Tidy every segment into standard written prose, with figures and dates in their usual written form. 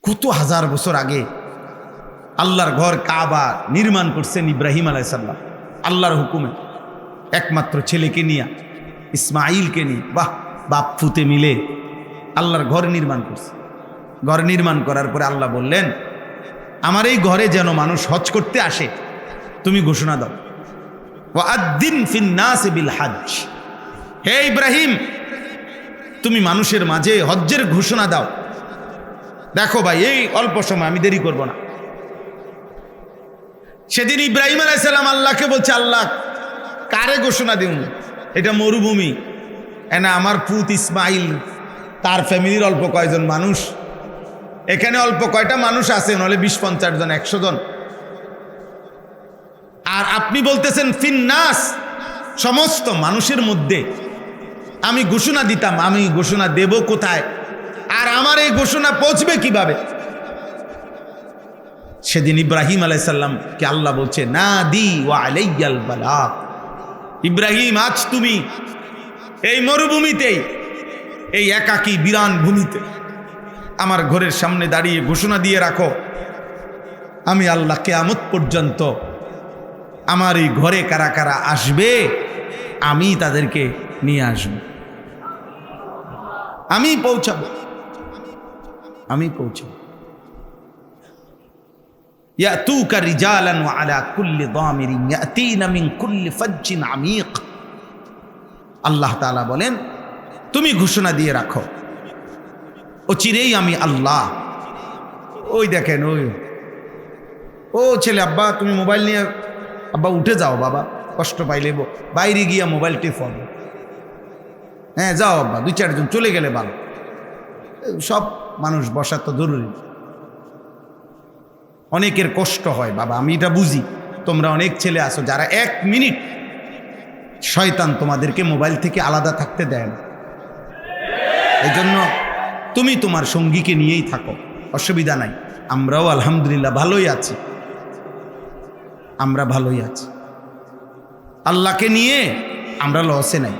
কত হাজার বছর আগে আল্লাহর ঘর কাবা নির্মাণ করছেন ইব্রাহিম আলাইহিস সালাম আল্লাহর হুকুমে, একমাত্র ছেলেকে নিয়ে, ইসমাইলকে নিয়ে। বাহ, বাপ ফুতে মিলে আল্লাহর ঘর নির্মাণ করছে। ঘর নির্মাণ করার পরে আল্লাহ বললেন, আমার এই ঘরে যেন মানুষ হজ করতে আসে, তুমি ঘোষণা দাও, ওয়াদ্দিন ফিন্নাস বিল হজ। হে ইব্রাহিম, তুমি মানুষের মাঝে হজ্জের ঘোষণা দাও। দেখো ভাই, এই অল্প সময়, আমি দেরি করব না। সেদিন ইব্রাহিম আলাইহিস সালাম আল্লাহকে বলছে, আল্লাহ কারে ঘোষণা দিন? এটা মরুভূমি, এনা আমার পুত ইসমাইল, তার ফ্যামিলির অল্প কয়জন মানুষ, এখানে অল্প কয়টা মানুষ আছে, নাহলে 20-50 জন, 100 জন। আর আপনি বলতেছেন ফিন্নাস, সমস্ত মানুষের মধ্যে আমি ঘোষণা দিতাম, আমি ঘোষণা দেব কোথায়? আর আমার এই ঘোষণা পৌঁছবে কিভাবে? সেদিন ইব্রাহিম আলাইহিস সালামকে আল্লাহ বলছে, না দি ওয়া আলাইয়াল বালাগ। ইব্রাহিম, আজ তুমি এই মরুভূমিতে, এই একাকী বিরান ভূমিতে আমার ঘরের সামনে দাঁড়িয়ে ঘোষণা দিয়ে রাখো, আমি আল্লাহ কিয়ামত পর্যন্ত আমার এই ঘরে কারা কারা আসবে, আমি তাদেরকে নিয়ে আসব, আমি পৌঁছাবো, আমি পৌঁছাবো। ইয়াতুকা রিজালান ওয়া আলা কুল্লি দামিরিন ইয়াতিনা মিন কুল্লি ফাজ্জিন আমিক। আল্লাহ তাআলা বলেন, তুমি ঘোষণা দিয়ে রাখো, অচিরেই আমি আল্লাহ। ওই দেখেন, ও ছেলে, আব্বা তুমি মোবাইল নিয়ে, আব্বা উঠে যাও, বাবা কষ্ট পাইলে বাইরে গিয়া মোবাইল টিপো। হ্যাঁ যাও আব্বা, 2-4 জন চলে গেলে ভালো। সব মানুষ বসা তো জরুরি, অনেকের কষ্ট হয় বাবা, আমি এটা বুঝি। তোমরা অনেক ছেলে আছো যারা 1 মিনিট শয়তান তোমাদেরকে মোবাইল থেকে আলাদা থাকতে দেয় না। এই জন্য তুমি তোমার সঙ্গীকে নিয়েই থাকো, অসুবিধা নাই। আমরাও আলহামদুলিল্লাহ ভালোই আছি, আমরা ভালোই আছি, আল্লাহকে নিয়ে আমরা লসে নাই,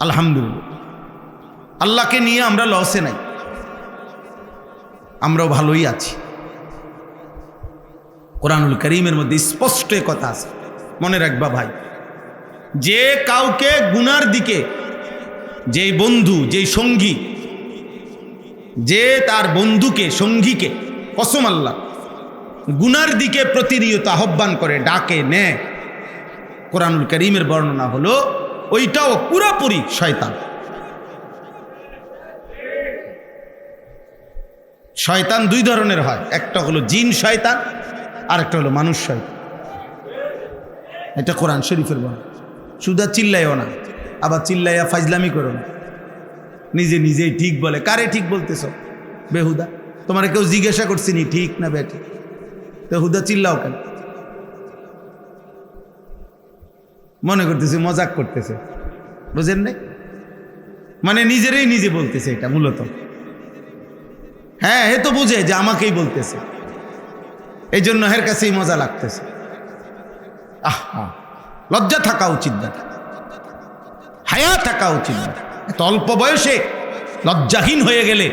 আলহামদুলিল্লাহ। আল্লাহকে নিয়ে আমরা লসে নাই, আমরাও ভালোই আছি। কোরআনুল কারীমের মধ্যে স্পষ্ট কথা আছে, মনে রাখবা ভাই, যে কাউকে গুনার দিকে, যেই বন্ধু, যেই সঙ্গী, যে তার বন্ধুকে, সঙ্গীকে, কসম আল্লাহ, গুনার দিকে প্রতিনিয়ত আহ্বান করে, ডাকে, নেয়, কোরআনুল কারীমের বর্ণনা হলো ওইটাও পুরোপুরি শয়তান। শয়তান 2 ধরনের হয়, একটা হলো জিন শয়তান, আর একটা হলো মানুষ শয়তান। এটা কোরআন শরীফের বর্ণনা। সুদা চিল্লাইও না, আবার চিল্লাইয়া ফাজলামি করো না, নিজে নিজেই ঠিক বলে। কারে ঠিক বলতেছ বেহুদা? তোমার কেউ জিজ্ঞাসা করছিনি ঠিক না বেঠিক, তো হুদা চিল্লাও কেন? মনে করতেছে মজাক করতেছে, বুঝেন নাই? মানে নিজেরই নিজে বলতেছে এটা মূলত। হ্যাঁ, এ তো বুঝে যে আমাকেই বলতেছে, এই জন্য এর কাছেই মজা লাগতেছে। আহা, লজ্জা থাকা উচিত না, হায়া থাকা উচিত না। এত অল্প বয়সে লজ্জাহীন হয়ে গেলে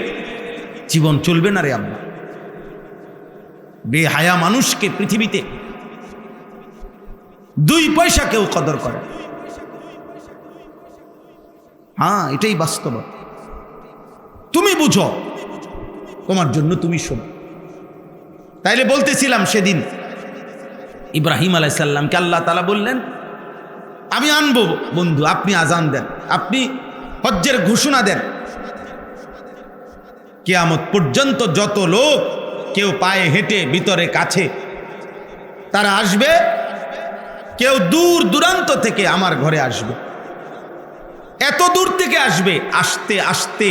জীবন চলবে না রে আল্লাহ। বেহায়া মানুষকে পৃথিবীতে 2 পয়সা কেউ কদর করে। হ্যাঁ, এটাই বাস্তব। তুমি বুঝো, তোমার জন্য তুমি শোনো। তাইলে বলতেছিলাম, সেদিন ইব্রাহিম আলাইহিস সালামকে আল্লাহ তাআলা বললেন, আমি আনবো বন্ধু, আপনি আজান দেন, আপনি হজ্জের ঘোষণা দেন, কিয়ামত পর্যন্ত যত লোক, কেউ পায়ে হেঁটে ভিতরে কাছে, তারা আসবে, কেউ দূর দূরান্ত থেকে আমার ঘরে আসবে। এত দূর থেকে আসবে, আসতে আসতে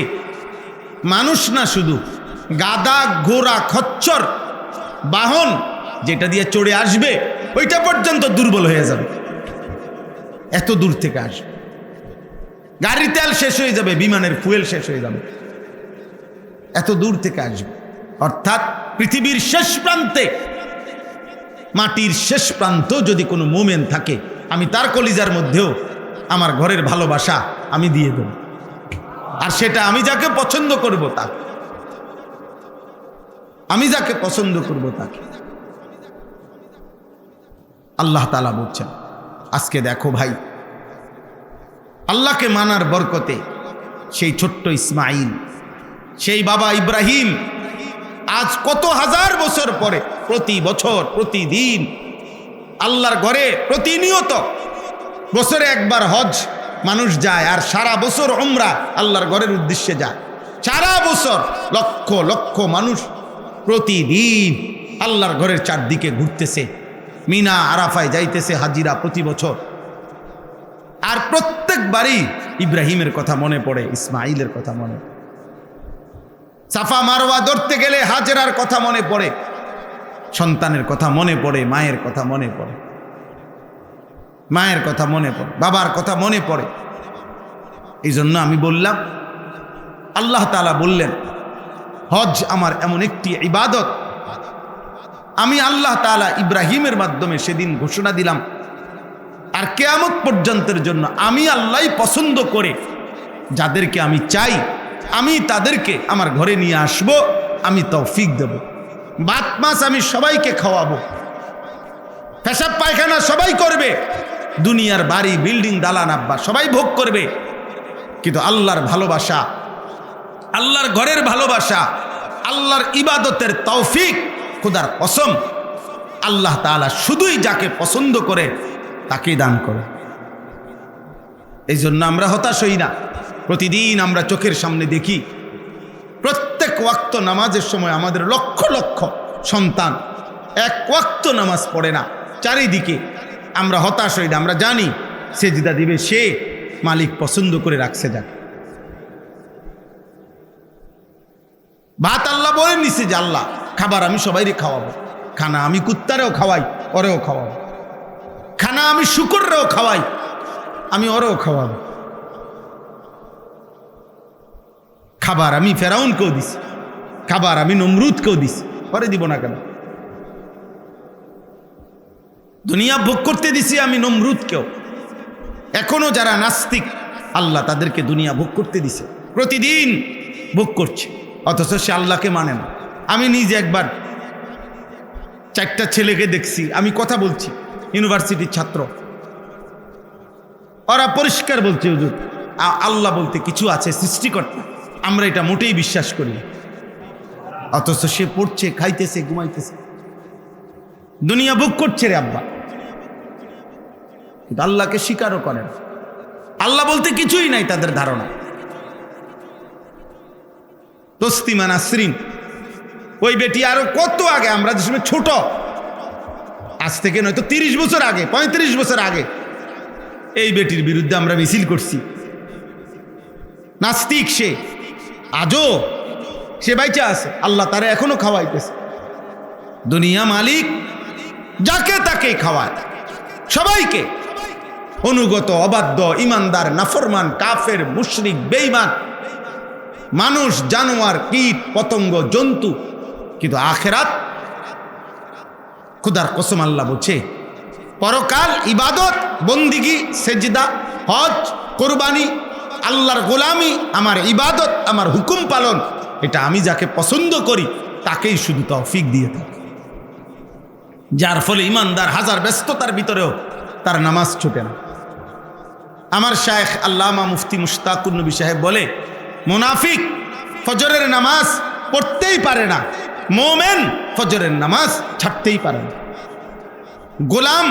মানুষ না, শুধু গাদা, ঘোড়া, খচ্চর, বাহন যেটা দিয়ে চড়ে আসবে, ওইটা পর্যন্ত দুর্বল হয়ে যাবে। এত দূর থেকে আসবে, গাড়ির তেল শেষ হয়ে যাবে, বিমানের ফুয়েল শেষ হয়ে যাবে, এত দূর থেকে আসবে। অর্থাৎ পৃথিবীর শেষ প্রান্তে, মাটির শেষ প্রান্ত যদি কোনো মোমেন থাকে, আমি তার কলিজার মধ্যেও আমার ঘরের ভালোবাসা আমি দিয়ে দেব, আর সেটা আমি যাকে পছন্দ করব তা। আমি যাকে পছন্দ করব তাকে। আল্লাহ তাআলা বলছেন, আজকে দেখো ভাই, আল্লাহকে মানার বরকতে সেই ছোট্ট ইসমাইল, সেই বাবা ইব্রাহিম আজ কত হাজার বছর পরে প্রতি বছর প্রতিদিন আল্লাহর ঘরে প্রতিনিয়ত বছরে একবার হজ মানুষ যায়, আর সারা বছর উমরা আল্লাহর ঘরের উদ্দেশ্যে যায়। সারা বছর লক্ষ লক্ষ মানুষ প্রতিদিন আল্লাহর ঘরের চারদিকে ঘুরতেছে, মিনা আরাফায় যাইতেছে হাজিরা প্রতি বছর। আর প্রত্যেকবারই ইব্রাহিমের কথা মনে পড়ে, ইসমাইলের কথা মনে পড়ে। সাফা মারওয়া ধরতে গেলে হাজেরার কথা মনে পড়ে, সন্তানের কথা মনে পড়ে, মায়ের কথা মনে পড়ে, মায়ের কথা মনে পড়ে, বাবার কথা মনে পড়ে। এই জন্য আমি বললাম, আল্লাহ তাআলা বললেন হজ আমার এমন একটি ইবাদত, আমি আল্লাহ তাআলা ইব্রাহিমের মাধ্যমে সেদিন ঘোষণা দিলাম, আর কিয়ামত পর্যন্তের জন্য আমি আল্লাহই পছন্দ করে যাদেরকে আমি চাই আমি তাদেরকে আমার ঘরে নিয়ে আসব, আমি তৌফিক দেব। ভাত মাছ আমি সবাইকে খাওয়াবো, পেশাব পায়খানা সবাই করবে, দুনিয়ার বাড়ি বিল্ডিং দালান আব্বা সবাই ভোগ করবে, কিন্তু আল্লাহর ভালোবাসা, আল্লাহর ঘরের ভালোবাসা, আল্লাহর ইবাদতের তৌফিক খোদার কসম আল্লাহ তাআলা শুধুই যাকে পছন্দ করে তাকেই দান করে। এই জন্য আমরা হতাশ হই না। প্রতিদিন আমরা চোখের সামনে দেখি প্রত্যেক ওয়াক্ত নামাজের সময় আমাদের লক্ষ লক্ষ সন্তান এক ওয়াক্ত নামাজ পড়ে না, চারিদিকে। আমরা হতাশ হই না, আমরা জানি সেজদা দিবে সে মালিক পছন্দ করে রাখছে যাকে। ভাত আল্লাহ বলে নিছে যে আল্লাহ খাবার আমি সবাইরে খাওয়াবো, খানা আমি কুত্তারেও খাওয়াই ওরেও খাওয়াবো, খানা আমি শুকররেও খাওয়াই আমি ওরেও খাওয়াবো, খাবার আমি ফেরাউনকেও দিছি, খাবার আমি নমরুদকেও দিছি, পরে দিব না কেন? দুনিয়া ভোগ করতে দিছি আমি নমরুদকেও। এখনো যারা নাস্তিক আল্লাহ তাদেরকে দুনিয়া ভোগ করতে দিছে, প্রতিদিন ভোগ করছে, অথচ সে আল্লাহকে মানে না। আমি নিজে একবার 4টা ছেলেকে দেখছি, আমি কথা বলছি, ইউনিভার্সিটির ছাত্র, ওরা পরিষ্কার বলছে হুজুর আল্লাহ বলতে কিছু আছে, সৃষ্টিকর্তা, আমরা এটা মোটেই বিশ্বাস করি। অথচ সে পড়ছে, খাইতেছে, ঘুমাইতেছে, দুনিয়া ভোগ করছে রে আব্বা, কিন্তু আল্লাহকে স্বীকারও করে না। আল্লাহ বলতে কিছুই নাই তাদের ধারণা। তসলিমা নাসরিন ওই বেটি আরো কত আগে, আমরা যে সময় ছোট, আজ থেকে নয়তো 30 বছর আগে, 35 বছর আগে এই বেটির বিরুদ্ধে আমরা মিছিল করছি। নাস্তিক সে, আজও সে বাইচা আছে, আল্লাহ তারে এখনো খাওয়াইতেছে। দুনিয়া মালিক যাকে তাকে খাওয়ায়, সবাইকে, অনুগত, অবাধ্য, ইমানদার, নাফরমান, কাফের, মুশরিক, বেঈমান, মানুষ, জানোয়ার, কীট পতঙ্গ, জন্তু। কিন্তু আখিরাত খোদার কসম আল্লাহ বলছে পরকাল ইবাদত, বন্দিগি, সেজদা, হজ, কোরবানি, আল্লাহর গোলামি, আমার ইবাদত, আমার হুকুম পালন, এটা আমি যাকে পছন্দ করি তাকেই শুধু তৌফিক দিয়ে থাকি। যার ফলে ইমানদার হাজার ব্যস্ততার ভিতরেও তার নামাজ ছুটে না। আমার শায়েখ আল্লামা মুফতি মুশতাকুর নবী সাহেব বলে, মুনাফিক ফজরের নামাজ পড়তেই পারে না, মোমেন ফজরের নামাজ ছাড়তেই পারে না। গোলাম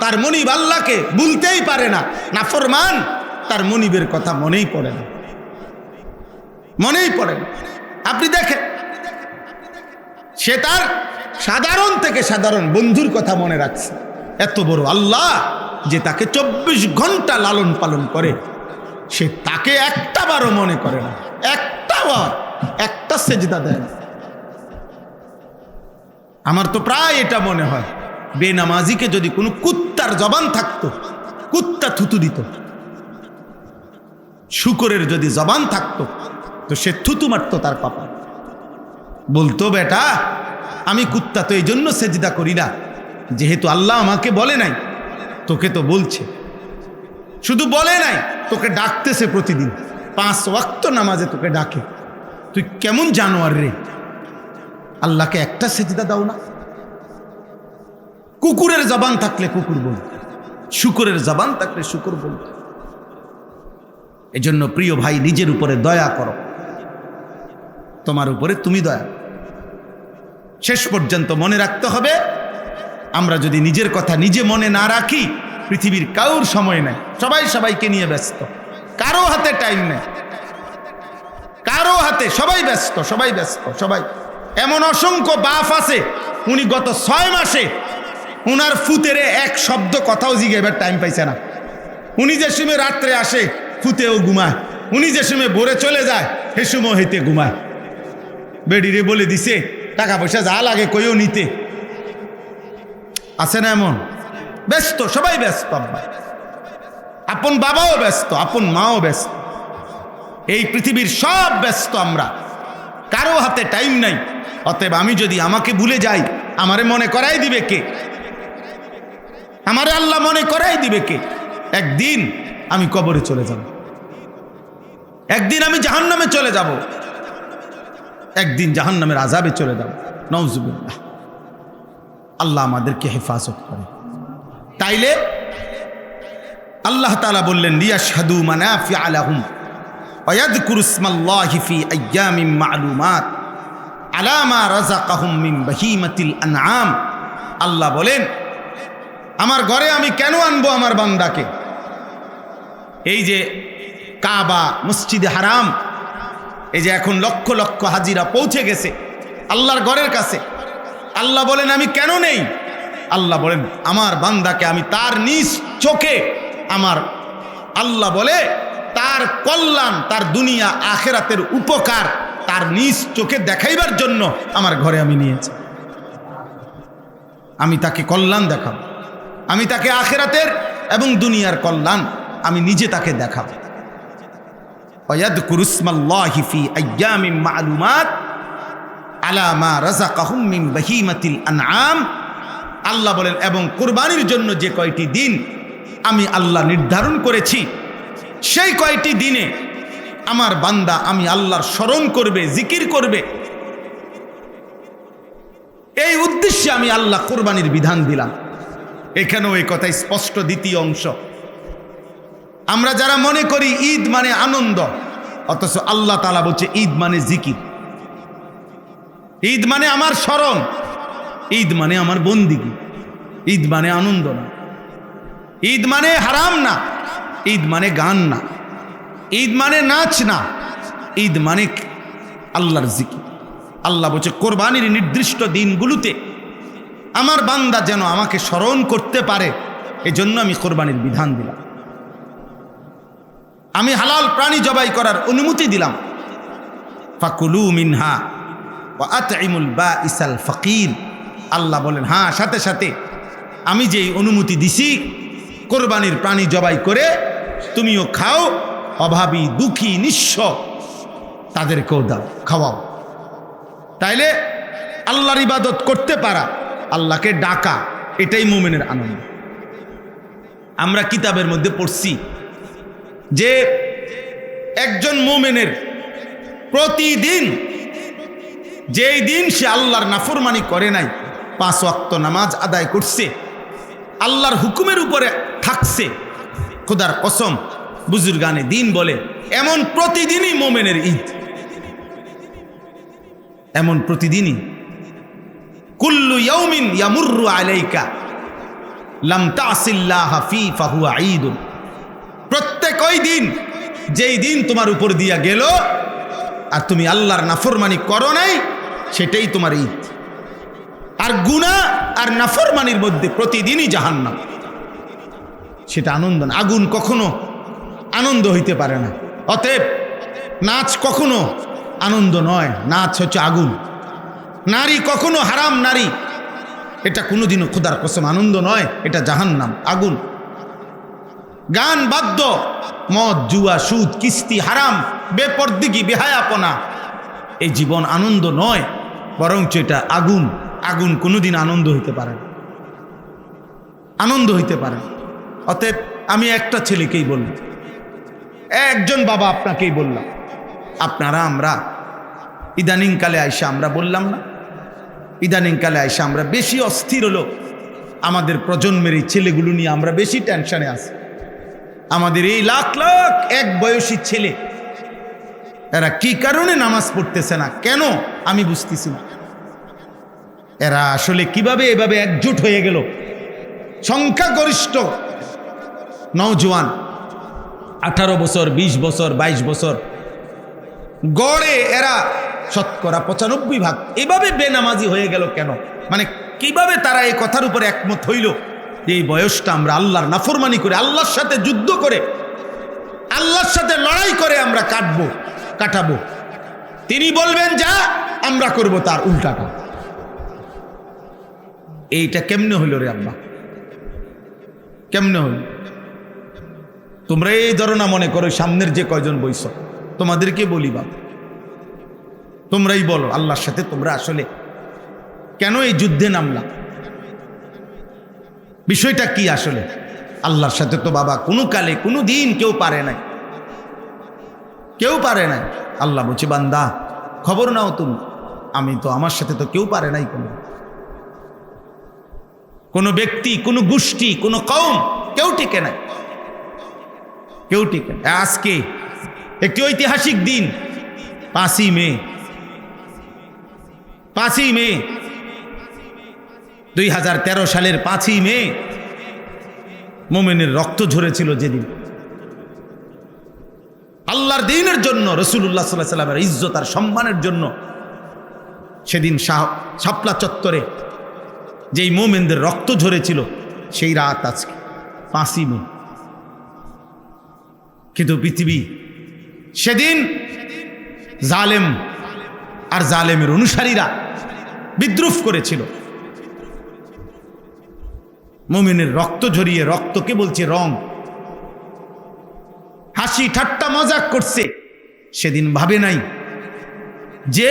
তার মনিব আল্লাহকে ভুলতেই পারে না, নাফরমান তার মনিবের কথা মনেই পড়ে না, মনেই পড়ে না। আপনি দেখেন, সে তার সাধারণ থেকে সাধারণ বন্ধুর কথা মনে রাখছে, এত বড় আল্লাহ যে তাকে 24 ঘন্টা লালন পালন করে, সে তাকে একটা বারও মনে করে না, একটা সেজদা দেয় না। আমার তো প্রায় এটা মনে হয়, বেনামাজিকে যদি কোনো কুত্তার জবান থাকতো, কুত্তা থুতু দিত। শুকরের যদি জবান থাকতো তো সে থুতু মারতো তার পাপা, বলতো বেটা আমি কুত্তা তো এই জন্য সেজদা করি না, যেহেতু আল্লাহ আমাকে বলে নাই, তোকে তো বলছে, শুধু বলে নাই, তোকে ডাকতেছে প্রতিদিন 5 ওয়াক্ত নামাজে তোকে ডাকে, তুই কেমন জানোয়ার রে, আল্লাহকে একটা সেজদা দাও না? কুকুরের জবান থাকলে কুকুর বলবে, শুকরের জবান থাকলে শুকর বলবে। এজন্য প্রিয় ভাই, নিজের উপরে দয়া করো, তোমার উপরে তুমি দয়া। শেষ পর্যন্ত মনে রাখতে হবে, আমরা যদি নিজের কথা নিজে মনে না রাখি, পৃথিবীর কারোর সময় নেই, সবাই সবাইকে নিয়ে ব্যস্ত, কারো হাতে টাইম নেই, কারো হাতে, সবাই ব্যস্ত, সবাই ব্যস্ত, সবাই। এমন অসংখ্য বাপ আছে, উনি গত 6 মাসে উনার ফুতেরে এক শব্দ কথাও জিজ্ঞাসার টাইম পাইছে না। উনি যে সময় রাত্রে আসে ফুতেও ঘুমায়, উনি যে সময় ভোরে চলে যায় সে সময় হইতে ঘুমায়। বেডিরে বলে দিছে টাকা পয়সা যা লাগে কইও নিতে, আছে না এমন? ব্যস্ত, সবাই ব্যস্ত, আপন বাবাও ব্যস্ত, আপন মাও ব্যস্ত, এই পৃথিবীর সব ব্যস্ত, আমরা কারো হাতে টাইম নাই। অতএব আমি যদি আমাকে ভুলে যাই, আমারে মনে করাই দিবে কে? আমারে আল্লাহ মনে করাই দিবে কে? একদিন আমি কবরে চলে যাব, একদিন আমি জাহান্নামে চলে যাব, একদিন জাহান্নামের আযাবে চলে যাব। নাউযুবিল্লাহ, আল্লাহ আমাদেরকে হেফাজত করে। তাইলে আল্লাহ তাআলা বললেন, লিয়াশহাদু মানাফিআ লাহুম ওয়া ইয়াযকুরু ইসমাল্লাহি ফি আইয়ামিন মা'লুমাত আলা মা রাযাকাহুম মিন বাহিমাতিল আনআম। আল্লাহ বলেন, আমার ঘরে আমি কেন আনবো আমার বান্দাকে? এই যে কাবা, মসজিদে হারাম, এই যে এখন লক্ষ লক্ষ হাজিরা পৌঁছে গেছে আল্লাহর ঘরের কাছে, আল্লাহ বলেন আমি কেন নেই? আল্লাহ বলেন আমার বান্দাকে আমি তার নিজ চোখে, আমার আল্লাহ বলে তার কল্যাণ, তার দুনিয়া আখেরাতের উপকার তার নিজ চোখে দেখাইবার জন্য আমার ঘরে আমি নিয়েছি। আমি তাকে কল্যাণ দেখাবো, আমি তাকে আখেরাতের এবং দুনিয়ার কল্যাণ আমি নিজে তাকে দেখাবো। ওয়ায়াযকুরু ইসমাল্লাহি ফি আইয়ামিন মা'লুমাত আলা মা রাযাকাহুম মিন বাহিমাতিল আনআম। আল্লাহ বলেন এবং কুরবানির জন্য যে কয়টি দিন আমি আল্লাহ নির্ধারণ করেছি, সেই কয়টি দিনে আমার বান্দা আমি আল্লাহর স্মরণ করবে, জিকির করবে। এই উদ্দেশ্যে আমি আল্লাহ কুরবানির বিধান দিলাম। এখানেও এই কথা স্পষ্ট, দ্বিতীয় অংশ। আমরা যারা মনে করি ঈদ মানে আনন্দ, অথচ আল্লাহ তাআলা বলছে ঈদ মানে জিকির, ঈদ মানে আমার স্মরণ, ঈদ মানে আমার বন্দিগি, ঈদ মানে আনন্দ না, ঈদ মানে হারাম না, ঈদ মানে গান না, ঈদ মানে নাচ না, ঈদ মানে আল্লাহর জিকির। আল্লাহ বলছে কোরবানির নির্দিষ্ট দিনগুলোতে আমার বান্দা যেন আমাকে স্মরণ করতে পারে, এজন্য আমি কোরবানির বিধান দিলাম। আমি হালাল প্রাণী জবাই করার অনুমতি দিলাম। ফাকুলু মিনহা ওয়া আতইমুল বাঈসাল ফাকির। আল্লাহ বলেন হ্যাঁ, সাথে সাথে আমি যেই অনুমতি দিছি কোরবানির প্রাণী জবাই করে তুমিও খাও, অভাবী, দুঃখী, নিঃস্ব তাদেরকেও দাও, খাওয়াও। তাইলে আল্লাহর ইবাদত করতে পারা, আল্লাহকে ডাকা, এটাই মুমিনের আনন্দ। আমরা কিতাবের মধ্যে পড়ছি যে একজন মুমিনের প্রতিদিন, যেই দিন সে আল্লাহর নাফরমানি করে নাই, 5 ওয়াক্ত নামাজ আদায় করছে, আল্লাহর হুকুমের উপরে থাকছে, খোদার কসম বুজুর্গানে দিন বলে এমন প্রতিদিনই মুমিনের ঈদ, এমন প্রতিদিনই। কুল্লু ইয়াউমিন ইয়ামুররু আলাইকা লাম তাসিল্লাহ ফি ফাহুয়া ঈদুন। প্রত্যেক ওই দিন যেই দিন তোমার উপর দিয়া গেল আর তুমি আল্লাহর নাফরমানি করো নাই, সেটাই তোমার ঈদ। আর গুনাহ আর নাফরমানির মধ্যে প্রতিদিনই জাহান্নাম, সেটা আনন্দ না। আগুন কখনো আনন্দ হইতে পারে না, অতএব নাচ কখনো আনন্দ নয়, নাচ হচ্ছে আগুন। নারী কখনো হারাম নারী, এটা কোনোদিনও খোদার কসম আনন্দ নয়, এটা জাহান্নাম, আগুন। গান, বাদ্য, মদ, জুয়া, সুদ, কিস্তি, হারাম, বেপরদিগি, বেহায়াপনা, এই জীবন আনন্দ নয়, বরঞ্চ এটা আগুন। আগুন কোনোদিন আনন্দ হইতে পারে না, আনন্দ হইতে পারে। অতএব আমি একটা ছেলেকেই বললাম, একজন বাবা আপনাকেই বললাম, আপনারা আমরা ইদানিংকালে আইসা আমরা বললাম না ইদানিংকালে আইসা আমরা বেশি অস্থির হলো, আমাদের প্রজন্মের এই ছেলেগুলো নিয়ে আমরা বেশি টেনশনে আছি। আমাদের এই লাখ লাখ এক বয়সী ছেলে, এরা কি কারণে নামাজ পড়তেছে না, কেন আমি বুঝতেছি না। এরা আসলে কিভাবে এভাবে একজোট হয়ে গেল? সংখ্যাগরিষ্ঠ নওজোয়ান 18 বছর, 20 বছর, 22 বছর, গড়ে এরা শতকরা 95 এভাবে বেনামাজি হয়ে গেল কেন? মানে কিভাবে তারা এই কথার উপরে একমত হইল যে এই বয়সটা আমরা আল্লাহর নাফরমানি করে, আল্লাহর সাথে যুদ্ধ করে, আল্লাহর সাথে লড়াই করে আমরা কাটাবো। তিনি বলবেন যা, আমরা করব তার উল্টাটা। এইটা কেমনে হইল রে আব্বা, কেমনে হইল? তোমরা এই ধরো না, মনে করো সামনের যে কয়জন বইস তোমাদেরকে বলি বাবা, তোমরাই বলো আল্লাহর সাথে তোমরা আসলে কেন এই যুদ্ধে নামলা? বিষয়টা কি আসলে? আল্লাহর সাথে তো বাবা কোনো কালে কোনো দিন কেউ পারে নাই, কেউ পারে নাই। আল্লাহ বলছে বান্দা খবর নাও তুমি, আমি তো, আমার সাথে তো কেউ পারে নাই। কোনো ব্যক্তি, কোনো গোষ্ঠী, কোনো কওম কেউ টিকে নাই, কেউ টিকে। আজকে একটি ঐতিহাসিক দিন, 5ই মে 2013 সালের 5ই মে মুমিনের রক্ত ঝরেছিল যেদিন। আল্লাহর দ্বীনের জন্য, রাসূলুল্লাহ সাল্লাল্লাহু আলাইহি ওয়াসাল্লামের ইজ্জত আর সম্মানের জন্য সেদিন শাপলা চত্বরে যেই মুমিনদের রক্ত ঝরেছিল, সেই রাত আজকে 5ই মে। কিন্তু পৃথিবী সেদিন জালেম আর জালেমের অনুসারীরা বিদ্রুপ করেছিল। মুমিনের রক্ত ঝরিয়ে, রক্তকে বলছে রং, হাসি ঠাট্টা মজাক করছে। সেদিন ভাবে নাই যে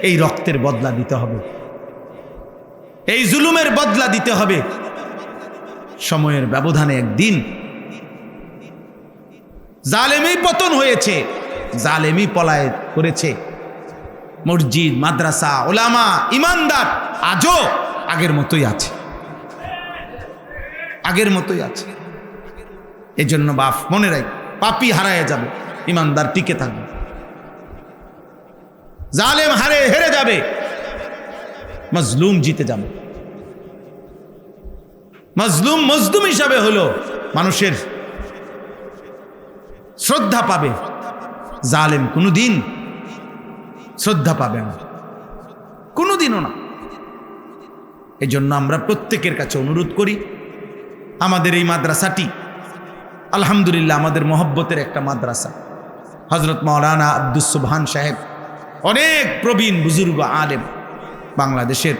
এই রক্তের বদলা দিতে হবে, এই জুলুমের বদলা দিতে হবে। সময়ের ব্যবধানে একদিন জালেমই পতন হয়েছে, জালেমই পলায়ন করেছে। মসজিদ, মাদ্রাসা, ওলামা, ইমানদার আজও আগের মতোই আছে, আগের মতোই আছে। এজন্য বাপ মনে রাখ, পাপী হারায় যাবে, ইমানদার টিকে থাকবে। জালেম হেরে যাবে, মজলুম জিতে যাবে। মজলুম মজলুম হিসাবে হলো মানুষের শ্রদ্ধা পাবে, জালেম কোনোদিন শ্রদ্ধা পাবে না, কোনোদিনও না। এজন্য আমরা প্রত্যেকের কাছে অনুরোধ করি, আমাদের এই মাদ্রাসাটি আলহামদুলিল্লাহ আমাদের মহব্বতের একটা মাদ্রাসা। হযরত মাওলানা আব্দুস সুবহান সাহেব অনেক প্রবীণ বুজুর্গ আলেম, বাংলাদেশের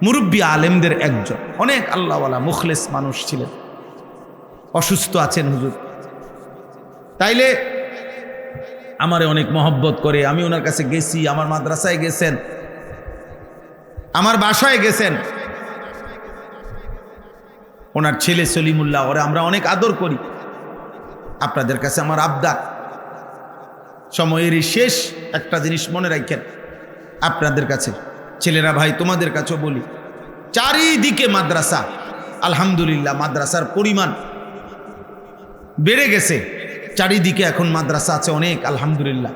মুরব্বী আলেমদের একজন, অনেক আল্লাহওয়ালা মুখলেস মানুষ ছিলেন। অসুস্থ আছেন হুজুর, তাইলে আমারে অনেক মহব্বত করে। আমি ওনার কাছে গেছি, আমার মাদ্রাসায় গেছেন, আমার বাসায় গেছেন। ওনার ছেলে সলিমুল্লাহ, ওরা আমরা অনেক আদর করি। আপনাদের কাছে আমার আবদার, সময়েরই শেষ একটা জিনিস মনে রাখেন আপনাদের কাছে, ছেলেরা ভাই তোমাদের কাছেও বলি, চারিদিকে মাদ্রাসা, আলহামদুলিল্লাহ মাদ্রাসার পরিমাণ বেড়ে গেছে। চারিদিকে এখন মাদ্রাসা আছে অনেক, আলহামদুলিল্লাহ।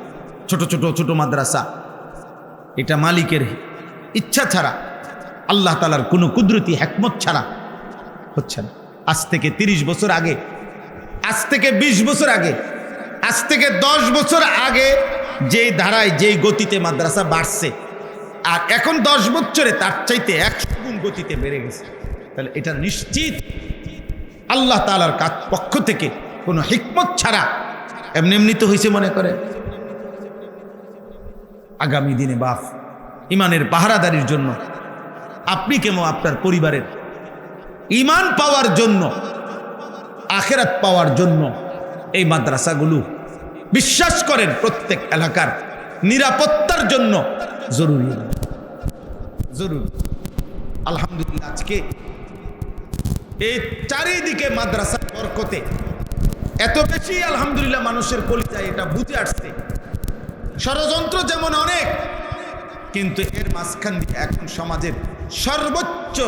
ছোট ছোট ছোট মাদ্রাসা, এটা মালিকের ইচ্ছা ছাড়া, আল্লাহ তাআলার কোনো কুদরতি হিকমত ছাড়া হচ্ছে না। আজ থেকে 30 বছর আগে, আজ থেকে 20 বছর আগে, আজ থেকে 10 বছর আগে যেই ধারায় যেই গতিতে মাদ্রাসা বাড়ছে, আর এখন 10 বছরে তার চাইতে 100 গুণ গতিতে বেড়ে গেছে। তাহলে এটা নিশ্চিত আল্লাহ তাআলার পক্ষ থেকে কোনো হিকমত ছাড়া এমনি এমনি তো হয়েছে মনে করে। আগামী দিনে বাপ ইমানের পাহারাদারির জন্য, আপনি কেমন আপনার পরিবারের ইমান পাওয়ার জন্য, আখিরাত পাওয়ার জন্য এই মাদ্রাসাগুলো বিশ্বাস করেন প্রত্যেক এলাকার নিরাপত্তার জন্য জরুরি, জরুরি। আলহামদুলিল্লাহ আজকে এই চারিদিকে মাদ্রাসার বরকতে এত বেশি আলহামদুলিল্লাহ মানুষের কলিজায় এটা বুঝে আসছে। ষড়যন্ত্র যেমন অনেক, কিন্তু এর মাঝখান দিয়ে এখন সমাজের সর্বোচ্চ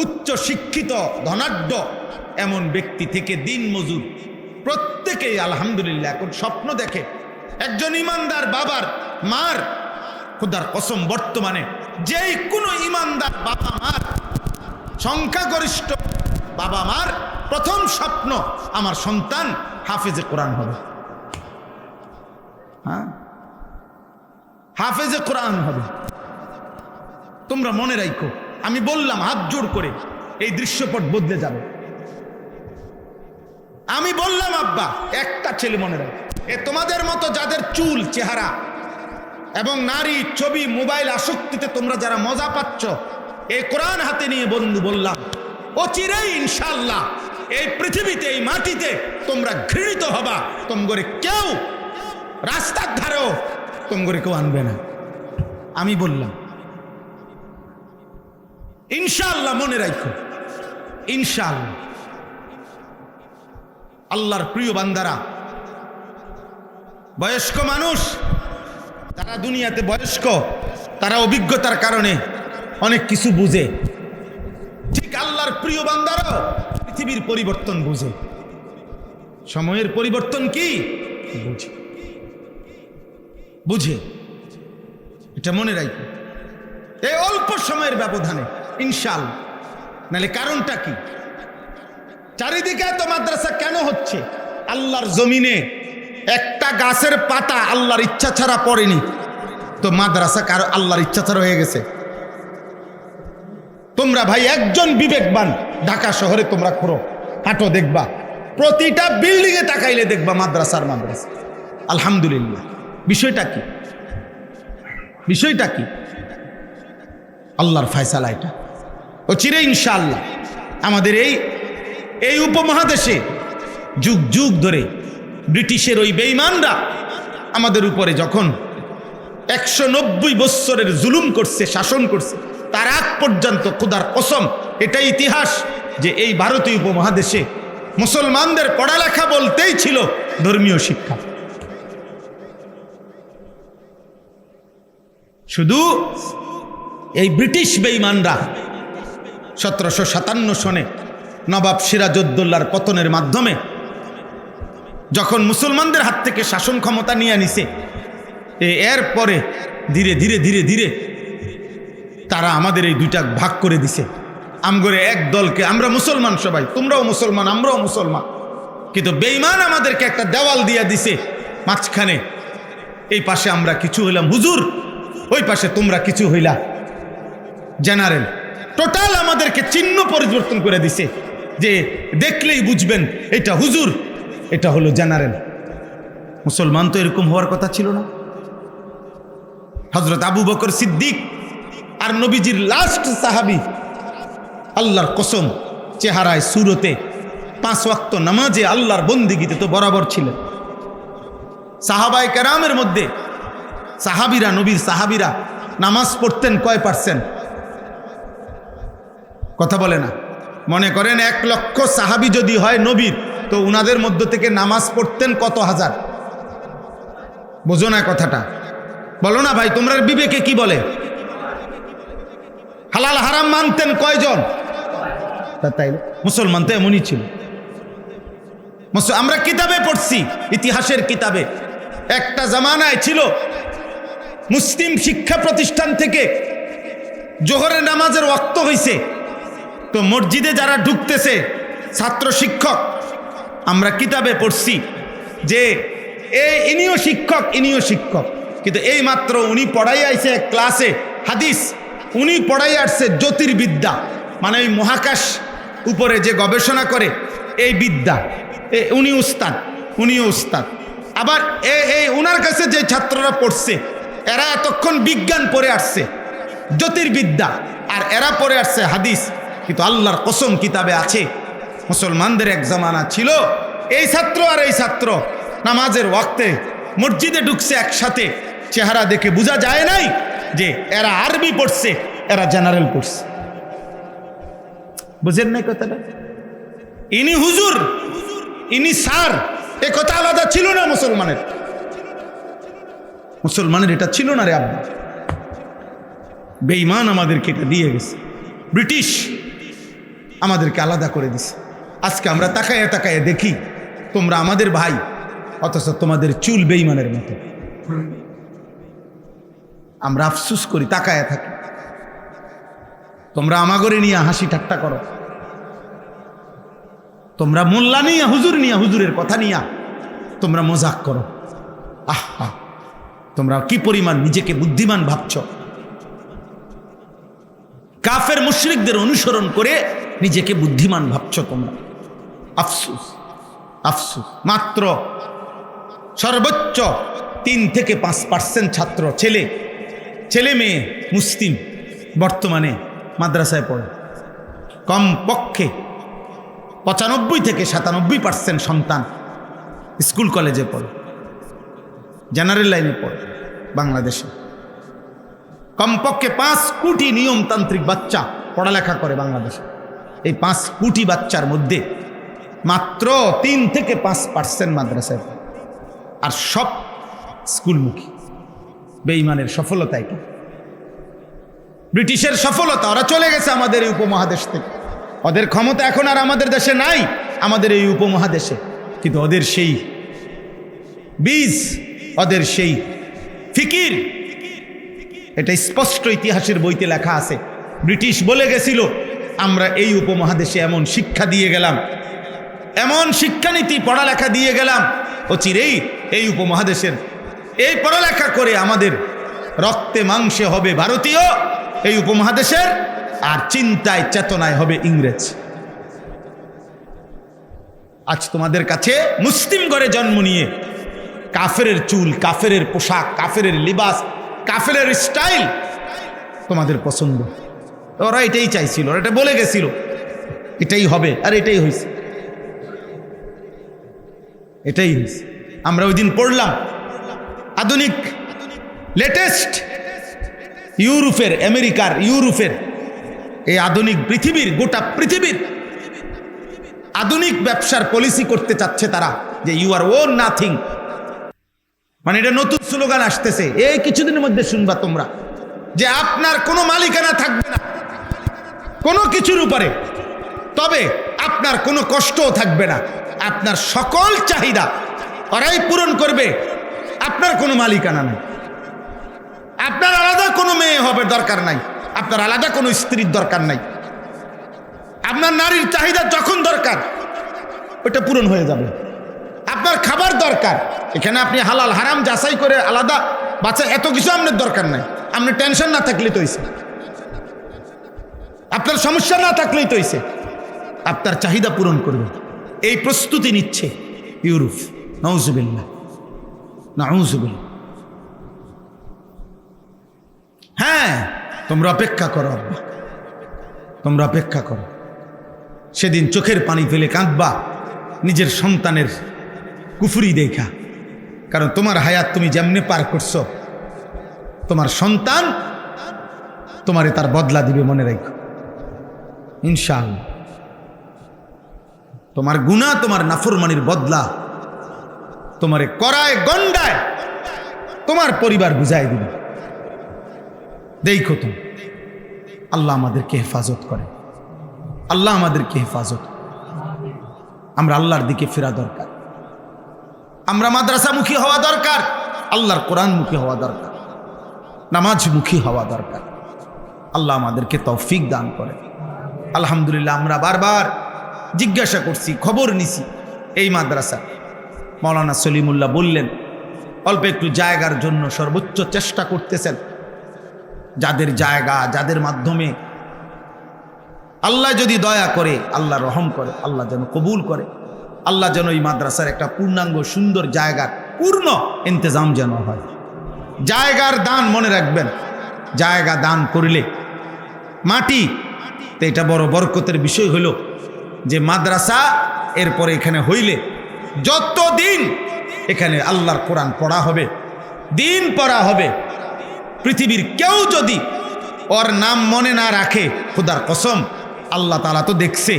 উচ্চ শিক্ষিত ধনাঢ্য এমন ব্যক্তি থেকে দিন মজুর প্রত্যেকেই আলহামদুলিল্লাহ এখন স্বপ্ন দেখে একজন ইমানদার বাবার মার, খোদার কসম বর্তমানে যেই কোনো ইমানদার বাবা মার, সংখ্যাগরিষ্ঠ বাবা মার প্রথম স্বপ্ন আমার সন্তান হাফেজে কোরআন হবে। হ্যাঁ, হাফেজে কোরআন হবে। তোমরা মনে রাখো, আমি বললাম হাত জোড় করে, এই দৃশ্যপট বদলে যাবে। আমি বললাম আব্বা একটা ছেলে মনে রাখো, এ তোমাদের মতো যাদের চুল চেহারা এবং নারী ছবি মোবাইল আসক্তিতে তোমরা যারা মজা পাচ্ছ, এই কোরআন হাতে নিয়ে বন্ধু বললাম অচিরেই ইনশাআল্লাহ এই পৃথিবীতে এই মাটিতে তোমরা ঘৃণিত হবা। তোমগরে কেউ রাস্তার ধারেও তোমগরে কেউ আনবে না। আমি বললাম ইনশাআল্লাহ, মনে রাখো ইনশাআল্লাহ। আল্লাহর প্রিয় বান্দারা, বয়স্ক মানুষ যারা দুনিয়াতে বয়স্ক, তারা অভিজ্ঞতার কারণে অনেক কিছু বুঝে। ঠিক আল্লাহর প্রিয় বান্দারাও পৃথিবীর পরিবর্তন বুঝে, সময়ের পরিবর্তন কি বুঝে। এটা মনে রাখো, এই অল্প সময়ের ব্যবধানে ইনশাআল্লাহ। নাহলে কারণটা কি? চারিদিকে এত মাদ্রাসা কেন হচ্ছে? আল্লাহর জমিনে একটা গাছের পাতা আল্লাহর ইচ্ছা ছাড়া পড়েনি, তো মাদ্রাসা কারো আল্লাহর ইচ্ছা ছাড়া হয়ে গেছে। তোমরা ভাই একজন বিবেকবান ঢাকা শহরে তোমরা করো, হাঁটো, দেখবা প্রতিটা বিল্ডিং এ তাকাইলে দেখবা মাদ্রাসার মাদ্রাসা। আলহামদুলিল্লাহ। বিষয়টা কি? বিষয়টা কি? আল্লাহর ফয়সালা এটা। ও চিরে ইনশাআল্লাহ আমাদের এই উপমহাদেশে যুগ যুগ ধরে ব্রিটিশের ওই বেঈমানরা আমাদের উপরে যখন 190 বৎসরের জুলুম করছে, শাসন করছে, তার আগ পর্যন্ত খোদার কসম এটাই ইতিহাস যে এই ভারতীয় উপমহাদেশে মুসলমানদের পড়ালেখা বলতেই ছিল ধর্মীয় শিক্ষা। শুধু এই ব্রিটিশ বেঈমানরা 1757 সনে নবাব সিরাজউদ্দৌলার পতনের মাধ্যমে যখন মুসলমানদের হাত থেকে শাসন ক্ষমতা নিয়ে নিছে, এরপরে ধীরে ধীরে ধীরে ধীরে তারা আমাদের এই দুইটা ভাগ করে দিছে। আমগরে এক দলকে, আমরা মুসলমান সবাই, তোমরাও মুসলমান আমরাও মুসলমান, কিন্তু বেঈমান আমাদেরকে একটা দেওয়াল দিয়ে দিছে মাঝখানে। এই পাশে আমরা কিছু হইলাম হুজুর, ওই পাশে তোমরা কিছু হইলা জেনারেল। টোটাল আমাদেরকে চিহ্ন পরিবর্তন করে দিছে যে দেখলেই বুঝবেন এটা হুজুর, এটা হলো জেনারেল। মুসলমান তো এরকম হওয়ার কথা ছিল না। হযরত আবু বকর সিদ্দিক আর নবীজির লাস্ট সাহাবী, আল্লাহর কসম চেহারায় সুরতে 5 ওয়াক্ত নামাজে আল্লাহর বন্দিগিতে তো বরাবর ছিলেন। সাহাবায়ে কেরামের মধ্যে সাহাবীরা, নবীর সাহাবীরা নামাজ পড়তেন কয় পার্সেন্ট? কথা বলে না। মনে করেন 1 লক্ষ সাহাবী যদি হয় নবীর, তো উনাদের মধ্য থেকে নামাজ পড়তেন কত হাজার? বোঝো না কথাটা? বলো না ভাই, তোমরা বিবেকে কি বলে? হালাল হারাম মানতেন কয়জন? তাই মুসলমান তো এমনই ছিল। আমরা কিতাবে পড়ছি, ইতিহাসের কিতাবে একটা জামানায় ছিল মুসলিম শিক্ষা প্রতিষ্ঠান থেকে জোহরের নামাজের ওয়াক্ত হইছে, তো মসজিদে যারা ঢুকতেছে ছাত্র শিক্ষক, আমরা কিতাবে পড়ছি যে ইনিও শিক্ষক, ইনিও শিক্ষক, কিন্তু এই মাত্র উনি পড়াই আইছে ক্লাসে হাদিস, উনি পড়াই আসছে জ্যোতির্বিদ্যা, মানে এই মহাকাশ উপরে যে গবেষণা করে এই বিদ্যা, উনি উস্তাদ, উনিও উস্তাদ। আবার উনার কাছে যে ছাত্ররা পড়ছে এরা এতক্ষণ বিজ্ঞান পড়ে আসছে, জ্যোতির্বিদ্যা, আর এরা পড়ে আসছে হাদিস। কিন্তু আল্লাহর কসম কিতাবে আছে মুসলমানদের এক জামানা ছিল এই ছাত্র আর এই ছাত্র নামাজের ওয়াক্তে মসজিদে ঢুকছে একসাথে, চেহারা দেখে বোঝা যায় নাই যে এরা আরবি পড়ছে, এরা জেনারেল পড়ছে। বুঝেন না কথাটা? ইনি হুজুর, ইনি স্যার, এ কথা আলাদা ছিল না মুসলমানের। মুসলমানের এটা ছিল না রে আব্বা। বেঈমান আমাদেরকে এটা দিয়ে গেছে, ব্রিটিশ আমাদেরকে আলাদা করে দিছে। আজকে আমরা তাকায় তাকায় দেখি তোমরা আমাদের ভাই, অথচ তোমাদের চুল বেঈমানের মতো। আমরা আফসুস করি, তাকায় থাকি। তোমরা আমাগরে নিয়ে হাসি ঠাট্টা করো, তোমরা মোল্লা নিয়া হুজুরের কথা নিয়া তোমরা মজাক করো। আহা, তোমরা কি পরিমাণ নিজেকে বুদ্ধিমান ভাবছ। কাফের মুশরিকদের অনুসরণ করে নিজেকে বুদ্ধিমান ভাবছ তোমরা। আফসুস, আফসুস। মাত্র সর্বোচ্চ 3 থেকে 5% ছাত্র, ছেলে মেয়ে মুসলিম বর্তমানে মাদ্রাসায় পড়ে। কমপক্ষে 95 থেকে 97% সন্তান স্কুল কলেজে পড়ে, জেনারেল লাইনে পড়ে। বাংলাদেশে কমপক্ষে 5 কোটি নিয়মতান্ত্রিক বাচ্চা পড়ালেখা করে বাংলাদেশে। এই 5 কোটি বাচ্চার মধ্যে মাত্র 3 থেকে 5% মাদ্রাসায় পড়ে, আর সব স্কুলমুখী। বেঈমানের সফলতা কি? ব্রিটিশের সফলতা, ওরা চলে গেছে আমাদের এই উপমহাদেশ থেকে। ওদের ক্ষমতা এখন আর আমাদের দেশে নাই, আমাদের এই উপমহাদেশে। কিন্তু ওদের সেই বীজ, ওদের সেই ফিকির, এটা স্পষ্ট ইতিহাসের বইতে লেখা আছে। ব্রিটিশ বলে গেছিল, আমরা এই উপমহাদেশে এমন শিক্ষা দিয়ে গেলাম, এমন শিক্ষানীতি পড়ালেখা দিয়ে গেলাম, অচিরেই এই উপমহাদেশের এই পড়ালেখা করে আমাদের রক্তে মাংসে হবে ভারতীয় এই উপমহাদেশের, আর চিন্তায় চেতনায় হবে ইংরেজ। আজ তোমাদের কাছে মুসলিম ঘরে জন্ম নিয়ে কাফেরের চুল, কাফেরের পোশাক, কাফেরের লিবাস, কাফেরের স্টাইল তোমাদের পছন্দ। ওরা এটাই চাইছিল, ওরা এটা বলে গেছিল এটাই হবে, আর এটাই হয়েছে, এটাই হয়েছে। আমরা ওই দিন পড়লাম আধুনিক লেটেস্ট ইউরোপের, আমেরিকার, ইউরোপের এই আধুনিক পৃথিবীর, গোটা পৃথিবীর আধুনিক ব্যবসার পলিসি করতে চাচ্ছে তারা, যে ইউ আর ওন নাথিং। মানে এটা নতুন স্লোগান আসতেছে, এই কিছুদিনের মধ্যে শুনবা তোমরা, যে আপনার কোনো মালিকানা থাকবে না কোনো কিছুর উপরে, তবে আপনার কোনো কষ্টও থাকবে না, আপনার সকল চাহিদা ওরাই পূরণ করবে, আপনার কোনো মালিকানা নাই, আপনার আলাদা কোনো মেয়ে হবে দরকার নাই, আপনার আলাদা কোনো স্ত্রীর দরকার নাই, আপনার নারীর চাহিদা যখন দরকার ওটা পূরণ হয়ে যাবে। আপনার খাবার দরকার, এখানে আপনি হালাল হারাম যাচাই করে আলাদা বাচ্চা, এত কিছু আপনার দরকার নাই। আপনার টেনশন না থাকলে তো হইছে, আপনার সমস্যা না থাকলেই তো হইছে, আপনার চাহিদা পূরণ করবে। এই প্রস্তুতি নিচ্ছে ইউরোপ। নাউজুবিল্লাহ, নাউজুবিল্লাহ। হ্যাঁ, তোমরা অপেক্ষা করো আব্বা, তোমরা অপেক্ষা করো। সেদিন চোখের পানি ফেলে কাঁদবা নিজের সন্তানের কুফরি দেখা, কারণ তোমার হায়াত তুমি যেমনে পার করছো, তোমার সন্তান তোমারে তার বদলা দিবে, মনে রাখো ইনশাআল্লাহ। তোমার গুনাহ, তোমার নাফরমানির বদলা তোমারে করায় গন্ডায় তোমার পরিবার বুঝাই দিবে। দেখো তুমি, আল্লাহ আমাদেরকে হেফাজত করে, আল্লাহ আমাদেরকে হেফাজত। আমরা আল্লাহর দিকে ফেরা দরকার, আমরা মাদ্রাসামুখী হওয়া দরকার, আল্লাহর কোরআনমুখী হওয়া দরকার, নামাজমুখী হওয়া দরকার। আল্লাহ আমাদেরকে তৌফিক দান করে। আলহামদুলিল্লাহ, আমরা বারবার জিজ্ঞাসা করছি, খবর নিছি, এই মাদ্রাসা মাওলানা সলিমুল্লাহ বললেন অল্প একটু জায়গার জন্য সর্বোচ্চ চেষ্টা করতেছেন। যাদের জায়গা, যাদের মাধ্যমে আল্লাহ যদি দয়া করে, আল্লাহ রহম করে, আল্লাহ যেন কবুল করে, আল্লাহ যেন এই মাদ্রাসার একটা পূর্ণাঙ্গ সুন্দর জায়গার পূর্ণ ইন্তজাম যেন হয়। জায়গার দান মনে রাখবেন, জায়গা দান করলে মাটি, তো এটা বড় বরকতের বিষয় হলো যে মাদ্রাসা এরপরে এখানে হইলে যতদিন এখানে আল্লাহর কোরআন পড়া হবে, দিন পড়া হবে, পৃথিবীর কেউ যদি ওর নাম মনে না রাখে, খোদার কসম আল্লাহ তাআলা তো দেখছে,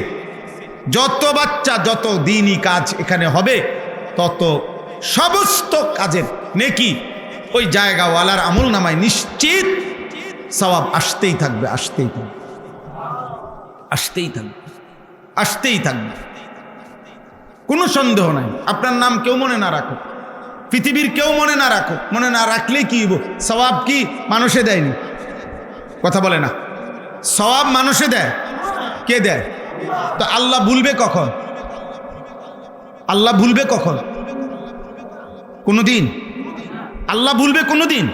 যত বাচ্চা, যত দিনই কাজ এখানে হবে, তত সমস্ত কাজের নেকি ওই জায়গাওয়ালার আমল নামায় নিশ্চিত সওয়াব আসতেই থাকবে, আসতেই থাকবে, আসতেই থাকবে, আসতেই থাকবে, কোনো সন্দেহ নাই। আপনার নাম কেউ মনে না রাখো, পৃথিবীর কেউ মনে না রাখো, মনে না রাখলে কি হইব? সওয়াব কি মানুষে দেয়নি? কথা বলে না, সওয়াব মানুষে দেয়। কে দেয়? তো আল্লাহ ভুলবে কখন? আল্লাহ ভুলবে কখন? কোনদিন? আল্লাহ ভুলবে কোনদিন?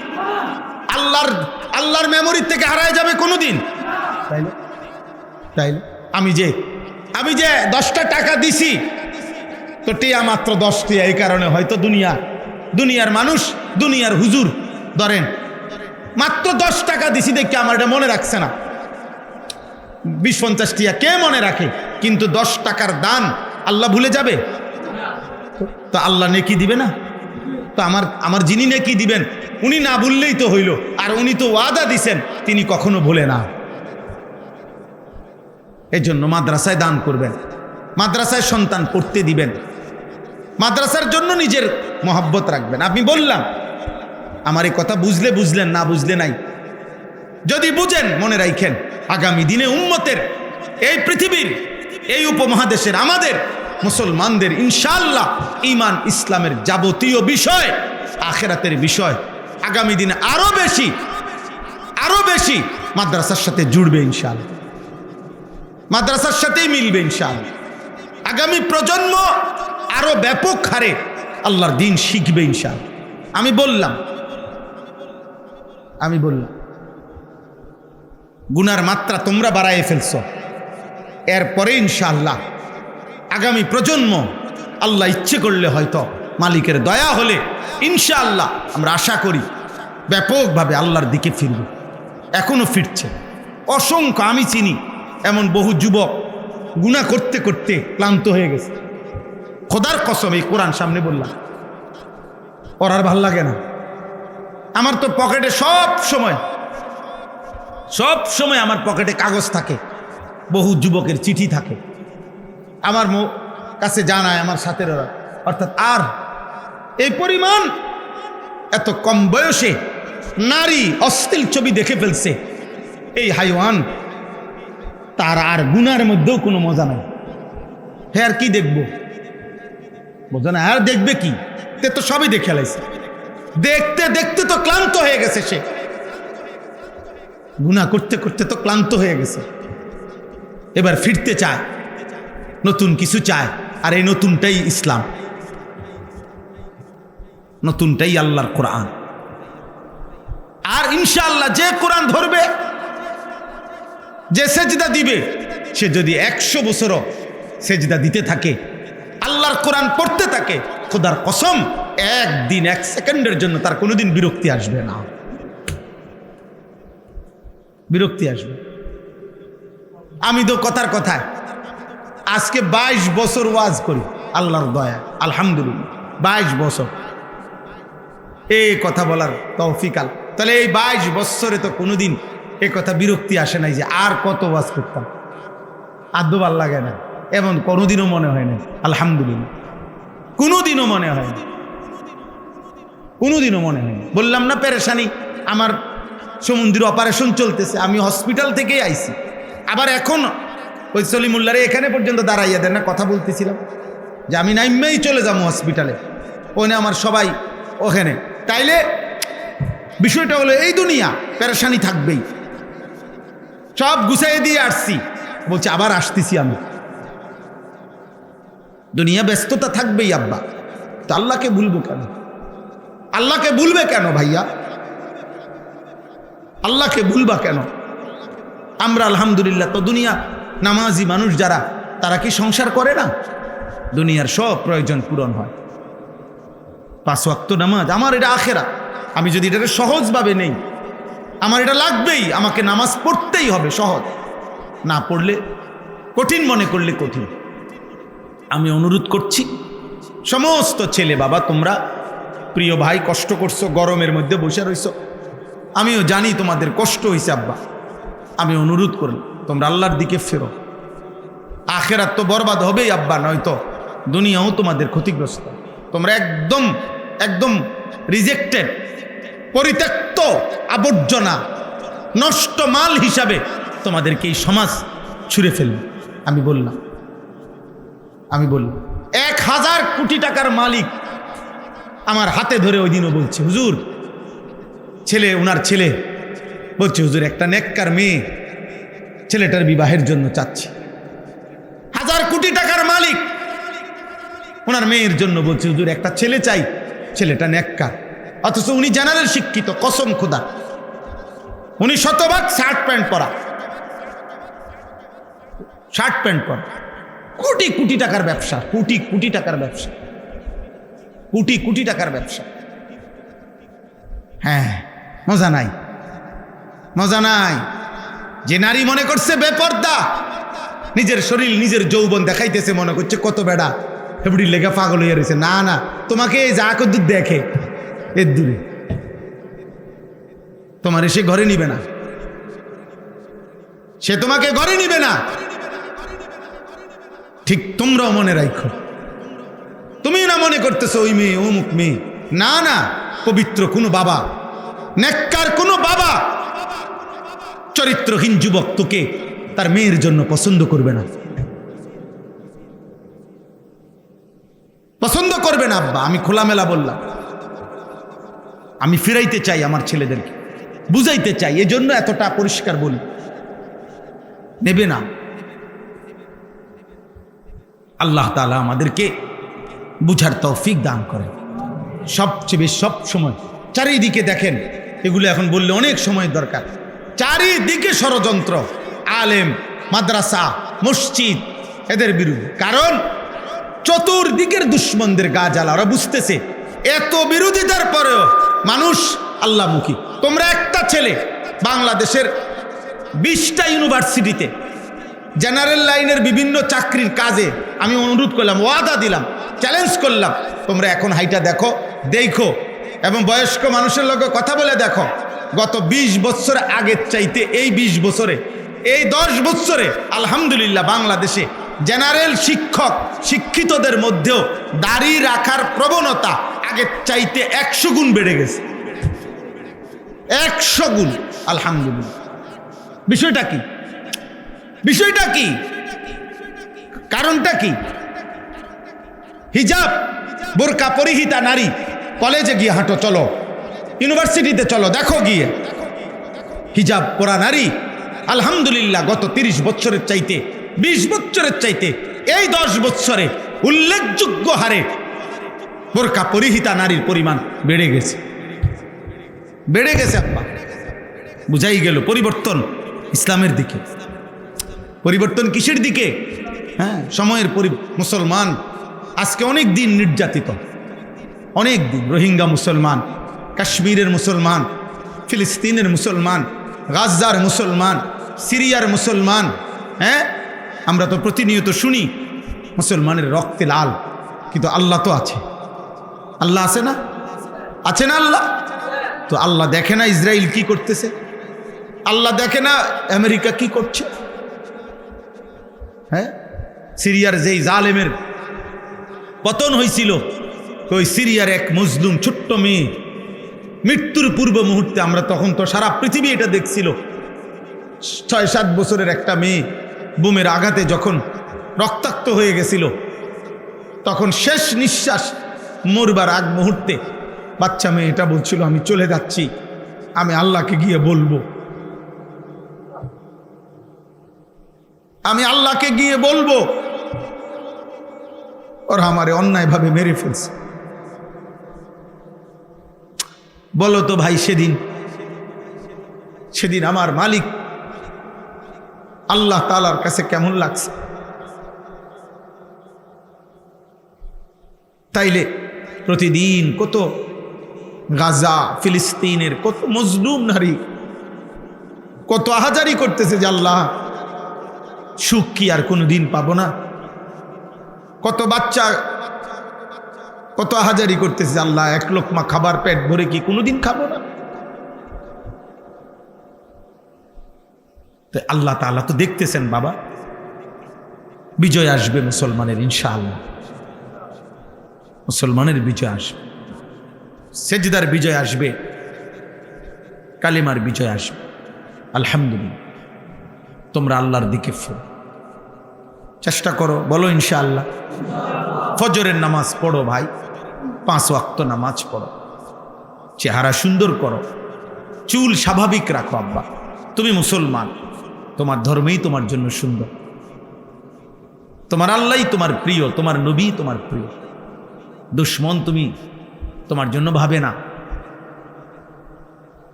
আল্লাহর মেমোরি থেকে হারায় যাবে কোনদিন? তাইলে আমি যে 10টা টাকা দিছি, তো টিয়া মাত্র 10 টিয়া, এই কারণে হয়তো দুনিয়ার মানুষ, দুনিয়ার হুজুর ধরেন মাত্র 10 টাকা দিছি দেখে আমার এটা মনে রাখছে না। 20-50 টিয়া কে মনে রাখে? কিন্তু 10 টাকার দান আল্লাহ ভুলে যাবে? তো আল্লাহ নেকি দিবে না? তো আমার যিনি নেকি দিবেন উনি না ভুললেই তো হইল। আর উনি তো ওয়াদা দিছেন, তিনি কখনো ভুলে না। এই জন্য মাদ্রাসায় দান করবেন, মাদ্রাসায় সন্তান পড়তে দিবেন, মাদ্রাসার জন্য নিজের মহব্বত রাখবেন। আপনি বললাম, আমার এই কথা বুঝলে বুঝলেন, না বুঝলে নাই। যদি বুঝেন মনে রাখেন, আগামী দিনে উম্মতের, এই পৃথিবীর, এই উপমহাদেশের, আমাদের মুসলমানদের ইনশাআল্লাহ ঈমান ইসলামের যাবতীয় বিষয়, আখিরাতের বিষয় আগামী দিনে আরো বেশি মাদ্রাসার সাথে জুড়বে ইনশাআল্লাহ, মাদ্রাসার সাথেই মিলবে ইনশাআল্লাহ। আগামী প্রজন্ম আরো ব্যাপক হারে আল্লাহর দ্বীন শিখবে ইনশাআল্লাহ। আমি বললাম গুনার মাত্রা তোমরা বাড়াইয়ে ফেলছ, এরপরে ইনশাআল্লাহ আগামী প্রজন্ম আল্লাহ ইচ্ছে করলে, হয়তো মালিকের দয়া হলে ইনশাআল্লাহ আমরা আশা করি ব্যাপকভাবে আল্লাহর দিকে ফিরবে। এখনো ফিরছে অসংখ্য। আমি চিনি এমন বহু যুবক গুনাহ করতে করতে ক্লান্ত হয়ে গেছে। খোদার কসম, এই কোরআন সামনে বললাম, ওর আর ভাল লাগে না। আমার তো পকেটে সব সময় আমার পকেটে কাগজ থাকে, বহু যুবকের চিঠি থাকে, আমার কাছে জানায় আমার সাথে, অর্থাৎ আর এই পরিমাণ এত কম বয়সে নারী অশ্লীল ছবি দেখে ফেলছে, এই হাইওয়ান, তার আর গুনার মধ্যেও কোনো মজা নাই। হ্যাঁ, আর কি দেখবো? বোঝা না, আর দেখবে কি? তে তো সবই দেখে লাইছে, দেখতে দেখতে তো ক্লান্ত হয়ে গেছে সে, গুনাহ করতে করতে তো ক্লান্ত হয়ে গেছে। এবার ফিরতে চায়, নতুন কিছু চায়, আর এই নতুনটাই ইসলাম, নতুনটাই আল্লাহর কোরআন। আর ইনশাআল্লাহ যে কোরআন ধরবে, যে সেজদা দিবে, সে যদি 100 বছরও সেজদা দিতে থাকে, আল্লাহর কোরআন পড়তে থাকে, খোদার কসম একদিন 1 সেকেন্ডের জন্য তার কোনোদিন বিরক্তি আসবে না, বিরক্তি আসবে। আমি তো কথায় আজকে 22 বছর ওয়াজ করি, আল্লাহর দয়া, আলহামদুলিল্লাহ 22 বছর এই কথা বলার তৌফিক আল। তাহলে এই 22 বছরে তো কোনোদিন এ কথা বিরক্তি আসে নাই যে আর কত ওয়াজ করতাম, আদৌ ভাল লাগে না, এমন কোনোদিনও মনে হয় না, আলহামদুলিল্লাহ, কোনোদিনও মনে হয় না, কোনোদিনও মনে হয় না। বললাম না পেরেশানি, আমার সমুদ্রের অপারেশন চলতেছে, আমি হসপিটাল থেকেই আইছি, আবার এখন ওই সলিমুল্লাহরে এখানে পর্যন্ত দাঁড়াইয়া দেন না, কথা বলতেছিলাম যে আমি নাইমেই চলে যাবো হসপিটালে, ওখানে আমার সবাই ওখানে। তাইলে বিষয়টা হলো এই দুনিয়া পেরেশানি থাকবেই, সব গুছাই দিয়ে আসছি, বলছে আবার আসতেছি আমি, দুনিয়া ব্যস্ততা থাকবেই আব্বা। তো আল্লাহকে ভুলবো কেন? আল্লাহকে ভুলবে কেন ভাইয়া? আল্লাহকে ভুলবা কেন? আমরা আলহামদুলিল্লাহ তো দুনিয়া নামাজি মানুষ যারা, তারা কি সংসার করে না? দুনিয়ার সব প্রয়োজন পূরণ হয়, 5 ওয়াক্ত নামাজ, আমার এটা আখেরা। আমি যদি এটাকে সহজভাবে নেই, আমার এটা লাগবেই, আমাকে নামাজ পড়তেই হবে, সহজ না পড়লে কঠিন, মনে করলে কঠিন। আমি অনুরোধ করছি সমস্ত ছেলে বাবা, তোমরা প্রিয় ভাই কষ্ট করছো, গরমের মধ্যে বসে রইছো, আমিও জানি তোমাদের কষ্ট হয়েছে আব্বা, আমি অনুরোধ করি তোমরা আল্লাহর দিকে ফেরো। আখেরাত তো বরবাদ হবেই আব্বা, নয়তো দুনিয়াও তোমাদের ক্ষতিগ্রস্ত। তোমরা একদম রিজেক্টেড, পরিত্যক্ত, আবর্জনা, নষ্ট মাল হিসাবে তোমাদেরকে এই সমাজ ছুঁড়ে ফেলবে। আমি বললাম 1000 কোটি টাকার মালিক আমার হাতে ধরে ওই দিনও বলছে, হুজুর ওনার ছেলে বলছে, হুজুর একটা নেককার মেয়ে, ছেলেটার বিবাহের জন্য চাচ্ছি। 1000 কোটি টাকার মালিক ওনার মেয়ের জন্য বলছে, হুজুর একটা ছেলে চাই, ছেলেটা নেককার। অথচ উনি জেনারেল শিক্ষিত, কসম খোদা, উনি শতভাগ শার্ট প্যান্ট পরা, কোটি কোটি টাকার ব্যবসা, কোটি কোটি টাকার ব্যবসা, কোটি কোটি টাকার ব্যবসা। হ্যাঁ, মজা নাই। যে নারী মনে করছে বেপর্দা, নিজের শরীর নিজের যৌবন দেখাইতেছে, মনে করছে কত বেড়া, হেবড়ির লেগে পাগল হয়ে রয়েছে। না, তোমাকে যা কদ্দুর দেখে এর দূরে, তোমার সে ঘরে নিবে না, সে তোমাকে ঘরে নিবে না। ঠিক তোমরাও মনে রাখো, তুমি না মনে করতেছো ওই মেয়ে অমুক মেয়ে, না, পবিত্র কোনো বাবা, নেককার কোনো বাবা চরিত্রহীন যুবক তোকে তার মেয়ের জন্য পছন্দ করবে না, আব্বা। আমি খোলামেলা বললাম, আমি ফিরাইতে চাই আমার ছেলেদেরকে, বুঝাইতে চাই, এজন্য এতটা পরিষ্কার বলি। নেবে না। আল্লাহ তাআলা আমাদেরকে বুঝার তৌফিক দান করেন। সবচেয়ে বেশি সব সময় চারিদিকে দেখেন, এগুলো এখন বললে অনেক সময় দরকার, চারিদিকে ষড়যন্ত্র, আলেম, মাদ্রাসা, মসজিদ, এদের বিরুদ্ধে। কারণ চতুর্দিকের দুশ্মনদের গা জ্বালা, ওরা বুঝতেছে এত বিরোধিতার পরেও মানুষ আল্লাহমুখী। তোমরা একটা ছেলে বাংলাদেশের 20টা ইউনিভার্সিটিতে জেনারেল লাইনের বিভিন্ন চাকরির কাজে আমি অনুরোধ করলাম, ওয়াদা দিলাম, চ্যালেঞ্জ করলাম, তোমরা এখন হাইটা দেখো এবং বয়স্ক মানুষের লগে কথা বলে দেখো, গত 20 বছর আগের চাইতে এই 20 বছরে, এই 10 বছরে আলহামদুলিল্লাহ বাংলাদেশে জেনারেল শিক্ষিতদের মধ্যেও দাড়ি রাখার প্রবণতা আগের চাইতে 100 গুণ বেড়ে গেছে, 100 গুণ। আলহামদুলিল্লাহ। বিষয়টা কি? কারণটা কি? হিজাব, বোরকা পরিহিতা নারী কলেজে গিয়ে হাঁটো, চলো ইউনিভার্সিটিতে চলো, দেখো গিয়ে হিজাব পরা নারী আলহামদুলিল্লাহ গত 30 বছরের চাইতে, 20 বছরের চাইতে এই 10 বছরে উল্লেখযোগ্য হারে বোরকা পরিহিতা নারীর পরিমাণ বেড়ে গেছে আব্বা। বুঝাই গেল পরিবর্তন ইসলামের দিকে। পরিবর্তন কিসের দিকে? হ্যাঁ, সময়ের মুসলমান আজকে অনেক দিন নির্যাতিত, অনেক দিন। রোহিঙ্গা মুসলমান, কাশ্মীরের মুসলমান, ফিলিস্তিনের মুসলমান, গাজার মুসলমান, সিরিয়ার মুসলমান। হ্যাঁ, আমরা তো প্রতিনিয়ত শুনি মুসলমানের রক্তে লাল, কিন্তু আল্লাহ তো আছে, আল্লাহ আছে না? আল্লাহ তো। আল্লাহ দেখে না ইসরায়েল কি করতেছে? আল্লাহ দেখে না আমেরিকা কি করছে? হ্যাঁ, সিরিয়ার যেই জালেমের পতন হয়েছিল, ওই সিরিয়ার এক মজলুম ছোট্ট মেয়ে মৃত্যুর পূর্ব মুহূর্তে, আমরা তখন তো সারা পৃথিবী এটা দেখছিল, 6-7 বছরের একটা মেয়ে বোমের আঘাতে যখন রক্তাক্ত হয়ে গেছিল, তখন শেষ নিঃশ্বাস মরবার আগ মুহূর্তে বাচ্চা মেয়ে এটা বলছিল, আমি চলে যাচ্ছি, আমি আল্লাহকে গিয়ে বলবো, আমি আল্লাহকে গিয়ে বলবো ওরা আমারে অন্যায়ভাবে মেরে ফেলছে। বলো তো ভাই, সেদিন আমার মালিক আল্লাহ তাআলার কাছে কেমন লাগছে? তাইলে প্রতিদিন কত গাজা, ফিলিস্তিনের কত মজলুম নারী কত আহাজারি করতেছে যে আল্লাহ সুখ কি আর কোনোদিন পাবো না? কত বাচ্চা কত আহাজারি করতেছে, আল্লাহ এক লোকমা খাবার পেট ভরে কি কোনোদিন খাবো না? তো আল্লাহ তাআলা তো দেখতেছেন বাবা, বিজয় আসবে মুসলমানের, ইনশাআল্লাহ মুসলমানের বিজয় আসবে, সেজদার বিজয় আসবে, কালিমার বিজয় আসবে। আলহামদুলিল্লাহ। তোমরা আল্লাহর দিকে ফিরো, চেষ্টা করো, বলো ইনশাআল্লাহ। ফজরের নামাজ পড়ো ভাই, 5 ওয়াক্ত নামাজ পড়ো, চেহারা সুন্দর করো, চুল স্বাভাবিক রাখো। আব্বা তুমি মুসলমান, তোমার ধর্মেই তোমার জন্য সুন্দর, তোমার আল্লাহই তোমার প্রিয়, তোমার নবী তোমার প্রিয়, দুশ্মন তুমি তোমার জন্য ভাবে না।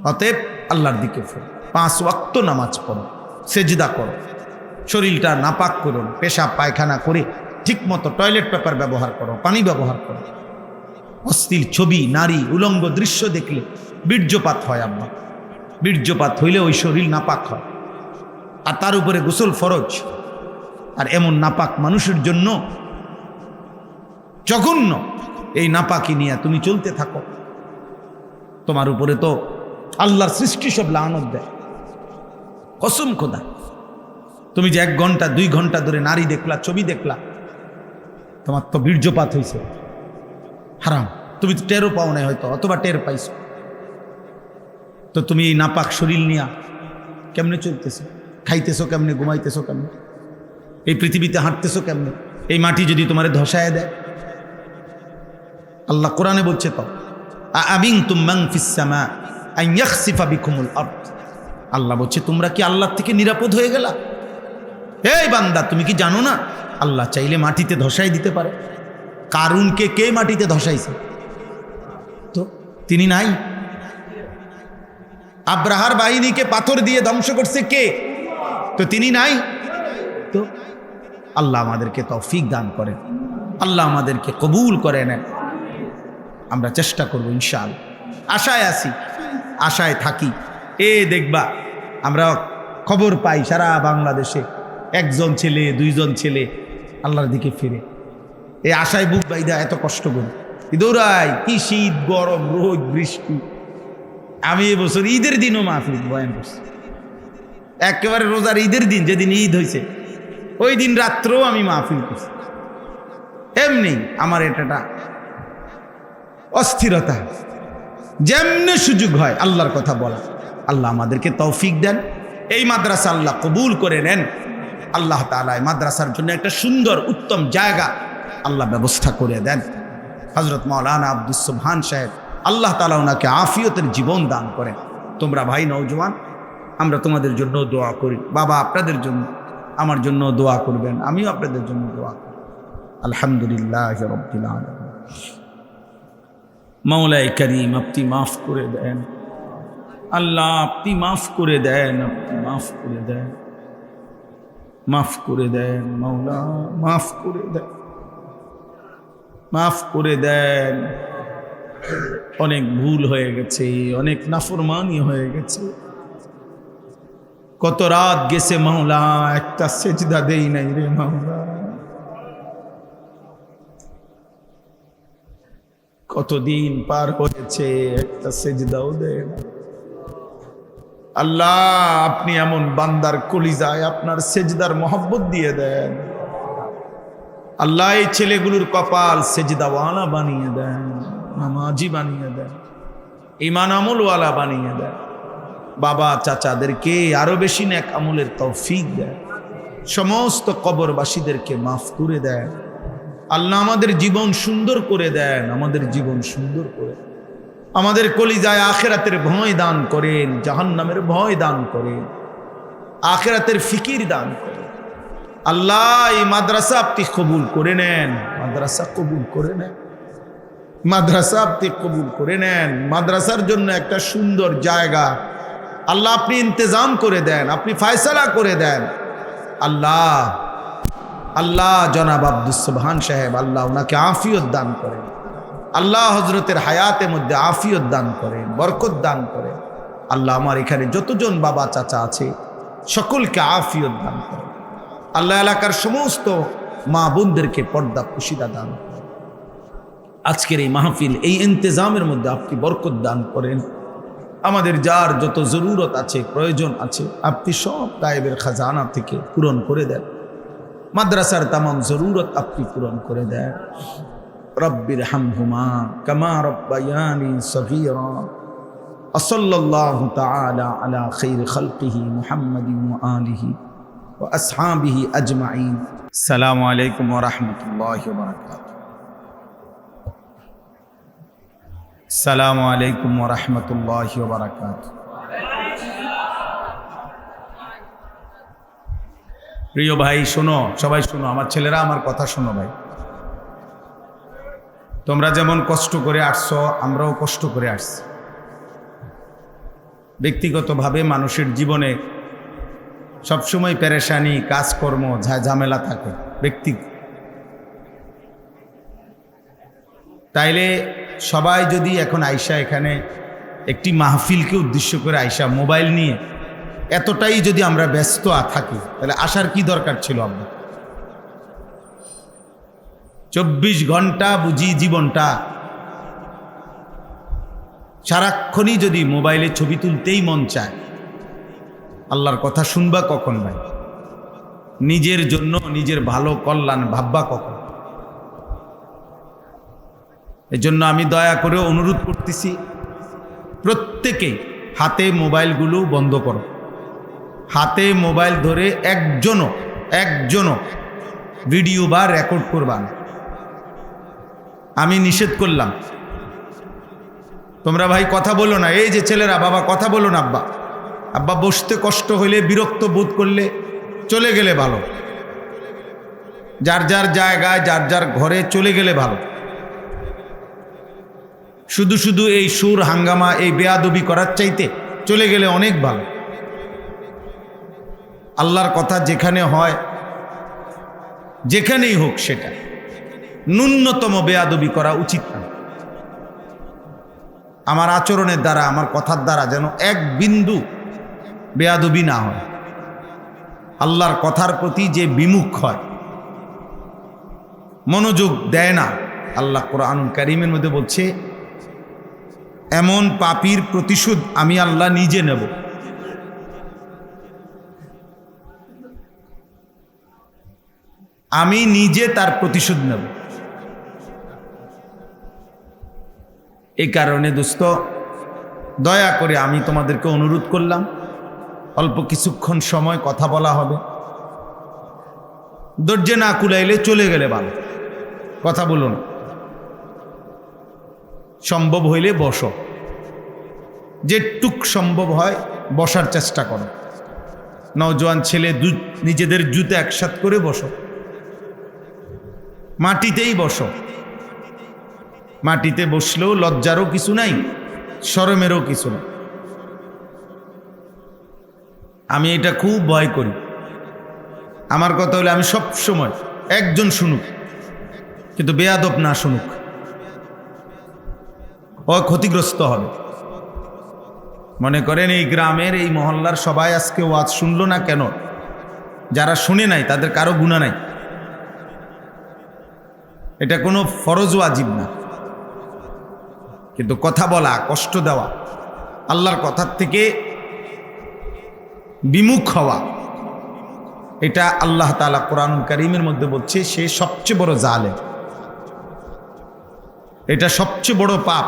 অতএব আল্লাহর দিকে ফিরো, 5 ওয়াক্ত নামাজ পড়ো, সেজদা করো, শরীরটা নাপাক করো, পেশাব পায়খানা করে ঠিক মতো টয়লেট পেপার ব্যবহার করো, পানি ব্যবহার করো। অশ্লীল ছবি, নারী, উলঙ্গ দৃশ্য দেখলে বীর্যপাত হয় আব্বা, বীর্যপাত হইলে ওই শরীর নাপাক হয়, আর তার উপরে গোসল ফরজ। আর এমন নাপাক মানুষের জন্য জঘন্য, এই নাপাকি নিয়ে তুমি চলতে থাকো, তোমার উপরে তো আল্লাহর সৃষ্টি সব লানত দেয়। কসম খোদা, তুমি যে 1 ঘন্টা 2 ঘন্টা ধরে নারী দেখলা, ছবি দেখলা, তোমার তো বীর্যপাত হয়েছে, হারাম। তুমি তো টেরও পাও নাই হয়তো, অথবা টের পাইছো। তো তুমি এই নাপাক শরীর নিয়া কেমনে চলতেছো, খাইতেছো কেমনে, ঘুমাইতেছো কেমনে, এই পৃথিবীতে হাঁটতেছো কেমনে? এই মাটি যদি তোমার ধসায় দেয়, আল্লাহ কোরআনে বলছে তো, আমিনতুম মান ফিস সামা আন ইয়াখসিফা বিকুমুল আরদ। আল্লাহ বলছে তোমরা কি আল্লাহ থেকে নিরাপদ হয়ে গেলা? এই বান্দা, তুমি কি জানো না আল্লাহ চাইলে মাটিতে ধসাই দিতে পারে? কারুনকে কে মাটিতে ধসাইছে? তো তিনি নাই। আব্রাহার বাহিনীকে পাথর দিয়ে ধ্বংস করছে কে? তো তিনি নাই। তো আল্লাহ আমাদেরকে তৌফিক দান করেন, আল্লাহ আমাদেরকে কবুল করে নেন। আমরা চেষ্টা করব ইনশাআল্লাহ, আশায় আছি, আশায় থাকি। দেখবা আমরা খবর পাই সারা বাংলাদেশে 1 জন ছেলে 2 জন ছেলে আল্লাহর দিকে ফিরে। এই আশায় বুক বাইদা এত কষ্ট করি, দৌড়াই, কি শীত গরম রোদ বৃষ্টি। আমি এবছর ঈদের দিনও মাহফিল বয়ান করছি, একেবারে রোজার ঈদের দিন, যেদিন ঈদ হয়েছে ওই দিন রাত্রেও আমি মাহফিল করছি। এমনি আমার এটা অস্থিরতা, যেমনি সুযোগ হয় আল্লাহর কথা বলা। আল্লাহ আমাদেরকে তৌফিক দেন, এই মাদ্রাসা আল্লাহ কবুল করে নেন। আল্লাহ তাআলা এই মাদ্রাসার জন্য একটা সুন্দর উত্তম জায়গা আল্লাহ ব্যবস্থা করে দেন। হযরত মাওলানা আব্দুস সুবহান সাহেব, আল্লাহ তাআলা ওনাকে আফিয়তের জীবন দান করেন। তোমরা ভাই নওজোয়ান, আমরা তোমাদের জন্য দোয়া করি। বাবা আপনাদের জন্য, আমার জন্য দোয়া করবেন, আমিও আপনাদের জন্য দোয়া করি। আলহামদুলিল্লাহ রাব্বিল আলামিন। মাওলাই করিম আপনি মাফ করে দেন, আল্লাহ আপনি মাফ করে দেন, আপনি মাফ করে দেন, মাফ করে দেন মাওলা, মাফ করে দেন, মাফ করে দেন। অনেক ভুল হয়ে গেছে, অনেক নাফরমানি হয়ে গেছে। কত রাত গেছে মাওলা, একটা সেজদা দেই নাই রে মাওলা। কতদিন পার হয়েছে, একটা সেজদাও দেয় না। আল্লাহ আপনি এমন বান্দার কলিজায় আপনার সেজদার মহব্বত দিয়ে দেন। আল্লাহ এই ছেলেগুলোর কপাল সেজদাওয়ালা বানিয়ে দেন, নামাজি বানিয়ে দেন, ঈমান আমলওয়ালা বানিয়ে দেন। বাবা চাচাদেরকে আরো বেশি নেক আমলের তৌফিক দেন। সমস্ত কবরবাসীদেরকে মাফ করে দেন। আল্লাহ আমাদের জীবন সুন্দর করে দেন, আমাদের জীবন সুন্দর করে, আমাদের কলিজায় আখিরাতের ভয় দান করেন, জাহান্নামের ভয় দান করেন, আখিরাতের ফিকির দান করেন। আল্লাহ এই মাদ্রাসা আপনি কবুল করে নেন, মাদ্রাসা কবুল করে নেন, মাদ্রাসা আপনি কবুল করে নেন। মাদ্রাসার জন্য একটা সুন্দর জায়গা আল্লাহ আপনি ইন্তজাম করে দেন, আপনি ফয়সালা করে দেন। আল্লাহ আল্লাহ জনাব আব্দুস সুবহান সাহেব, আল্লাহ ওনাকে আফিয়ত দান করেন। আল্লাহ হজরতের হায়াতের মধ্যে আফিয়ত দান করেন, বরকত দান করেন। আল্লাহ আমার এখানে যতজন বাবা চাচা আছে সকলকে আফিয়ত দান করেন। আল্লাহ এলাকার সমস্ত মা বোনদেরকে পর্দা পুশিদা দান করেন। আজকের এই মাহফিল, এই ইন্তজামের মধ্যে আপনি বরকত দান করেন। আমাদের যার যত জরুরত আছে, প্রয়োজন আছে, আপনি সব গায়েবের খাজানা থেকে পূরণ করে দেন। মাদ্রাসার তামাম জরুরত আপনি পূরণ করে দেন। রব্বির হামহুমা কামা রব্বায়ানি সগীরা আসসাল্লাল্লাহু তাআলা আলা খাইর খালকিহি মুহাম্মাদিন ওয়া আলিহি ওয়া আসহাবিহি আজমাইন। আসসালামু আলাইকুম ওয়া রাহমাতুল্লাহি ওয়া বারাকাতুহু। আসসালামু আলাইকুম ওয়া রাহমাতুল্লাহি ওয়া বারাকাতুহু। প্রিয় ভাই শোনো, সবাই শোনো, আমার ছেলেরা আমার কথা শোনো ভাই। তোমরা যেমন কষ্ট করে আসছো, আমরাও কষ্ট করে আসছি। ব্যক্তিগতভাবে মানুষের জীবনে সবসময় পেরেশানি, কাজকর্ম, ঝামেলা থাকে ব্যক্তি। তাইলে সবাই যদি এখন আইসা এখানে একটি মাহফিলকে উদ্দেশ্য করে আইসা মোবাইল নিয়ে এতটাই যদি আমরা ব্যস্ত থাকি, তাহলে আসার কি দরকার ছিল? আমরা 24 ঘন্টা বুঝি জীবনটা সারাক্ষণই যদি মোবাইলে ছবি তুলতেই মন চায়, আল্লাহর কথা শুনবা কখন ভাই? নিজের জন্য নিজের ভালো কল্যাণ ভাববা কখন? এজন্য আমি দয়া করে অনুরোধ করতেছি, প্রত্যেকে হাতে মোবাইলগুলো বন্ধ করো। হাতে মোবাইল ধরে একজনও ভিডিও বা রেকর্ড করবা না। আমি নিষেধ করলাম। তোমরা ভাই কথা বলো না। এই যে ছেলেরা, বাবা কথা বলো না। আব্বা বসতে কষ্ট হইলে, বিরক্ত বোধ করলে চলে গেলে ভালো, যার যার জায়গায় যার যার ঘরে চলে গেলে ভালো। শুধু শুধু এই সুর হাঙ্গামা, এই বেয়াদবি করার চাইতে চলে গেলে অনেক ভালো। আল্লাহর কথা যেখানে হয়, যেখানেই হোক, সেটা ন্যূনতম বেয়াদবি করা উচিত না। আমার আচরণের দ্বারা, আমার কথার দ্বারা যেন এক বিন্দু বেয়াদবি না হয়। আল্লাহর কথার প্রতি যে বিমুখ হয়, মনোযোগ দেয় না, আল্লাহ কোরআনুল কারীমের মধ্যে বলছে, এমন পাপীর প্রতিশোধ আমি আল্লাহ নিজে নেব। আমি নিজে তার প্রতিশোধ নেব। এই কারণে দোস্ত, দয়া করে আমি তোমাদেরকে অনুরোধ করলাম, অল্প কিছুক্ষণ সময় কথা বলা হবে। ধৈর্য না কুলাইলে চলে গেলে ভালো, কথা বলো না। সম্ভব হইলে বসো, যেটুক সম্ভব হয় বসার চেষ্টা করো। নওজোয়ান ছেলে নিজেদের জুতো একসাথ করে বসো, মাটিতেই বসো। মাটিতে বসলেও লজ্জারও কিছু নাই, শরমেরও কিছু নাই। আমি এটা খুব ভয় করি। আমার কথা হলে আমি সব সময় একজন শুনুক, কিন্তু বেয়াদব না শুনুক, ও ক্ষতিগ্রস্ত হবে। মনে করেন এই গ্রামের, এই মহল্লার সবাই আজকে ওয়াজ শুনলো না কেন? যারা শুনে নাই তাদের কারো গুনাহ নাই। এটা কোনো ফরজ ওয়াজিব না, কিন্তু কথা বলা, কষ্ট দেওয়া, আল্লাহর কথার থেকে বিমুখ হওয়া, এটা আল্লাহ তাআলা কোরআনুল কারীমের মধ্যে বলছে সে সবচেয়ে বড় জালেম, এটা সবচেয়ে বড় পাপ।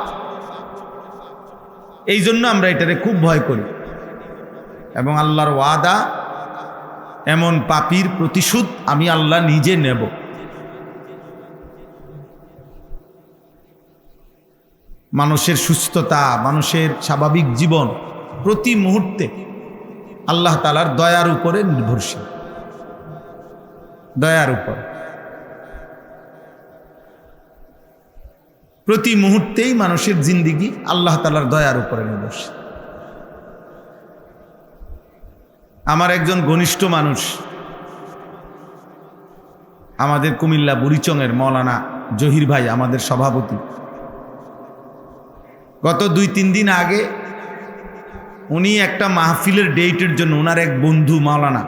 এই জন্য আমরা এটারে খুব ভয় করি। এবং আল্লাহর ওয়াদা, এমন পাপীর প্রতিশোধ আমি আল্লাহ নিজে নেব। মানুষের সুস্থতা, মানুষের স্বাভাবিক জীবন প্রতি মুহূর্তে আল্লাহ তাআলার দয়ার উপরে নির্ভরশীল, দয়ার উপর। প্রতি মুহূর্তেই মানুষের জিন্দিগি আল্লাহ তাআলার দয়ার উপরে নির্ভরশীল। আমার একজন ঘনিষ্ঠ মানুষ, আমাদের কুমিল্লা বুড়িচংয়ের মৌলানা জহির ভাই, আমাদের সভাপতি, গত 2-3 দিন আগে উনি একটা মাহফিলের ডেটের জন্য, ওনার এক বন্ধু মাওলানা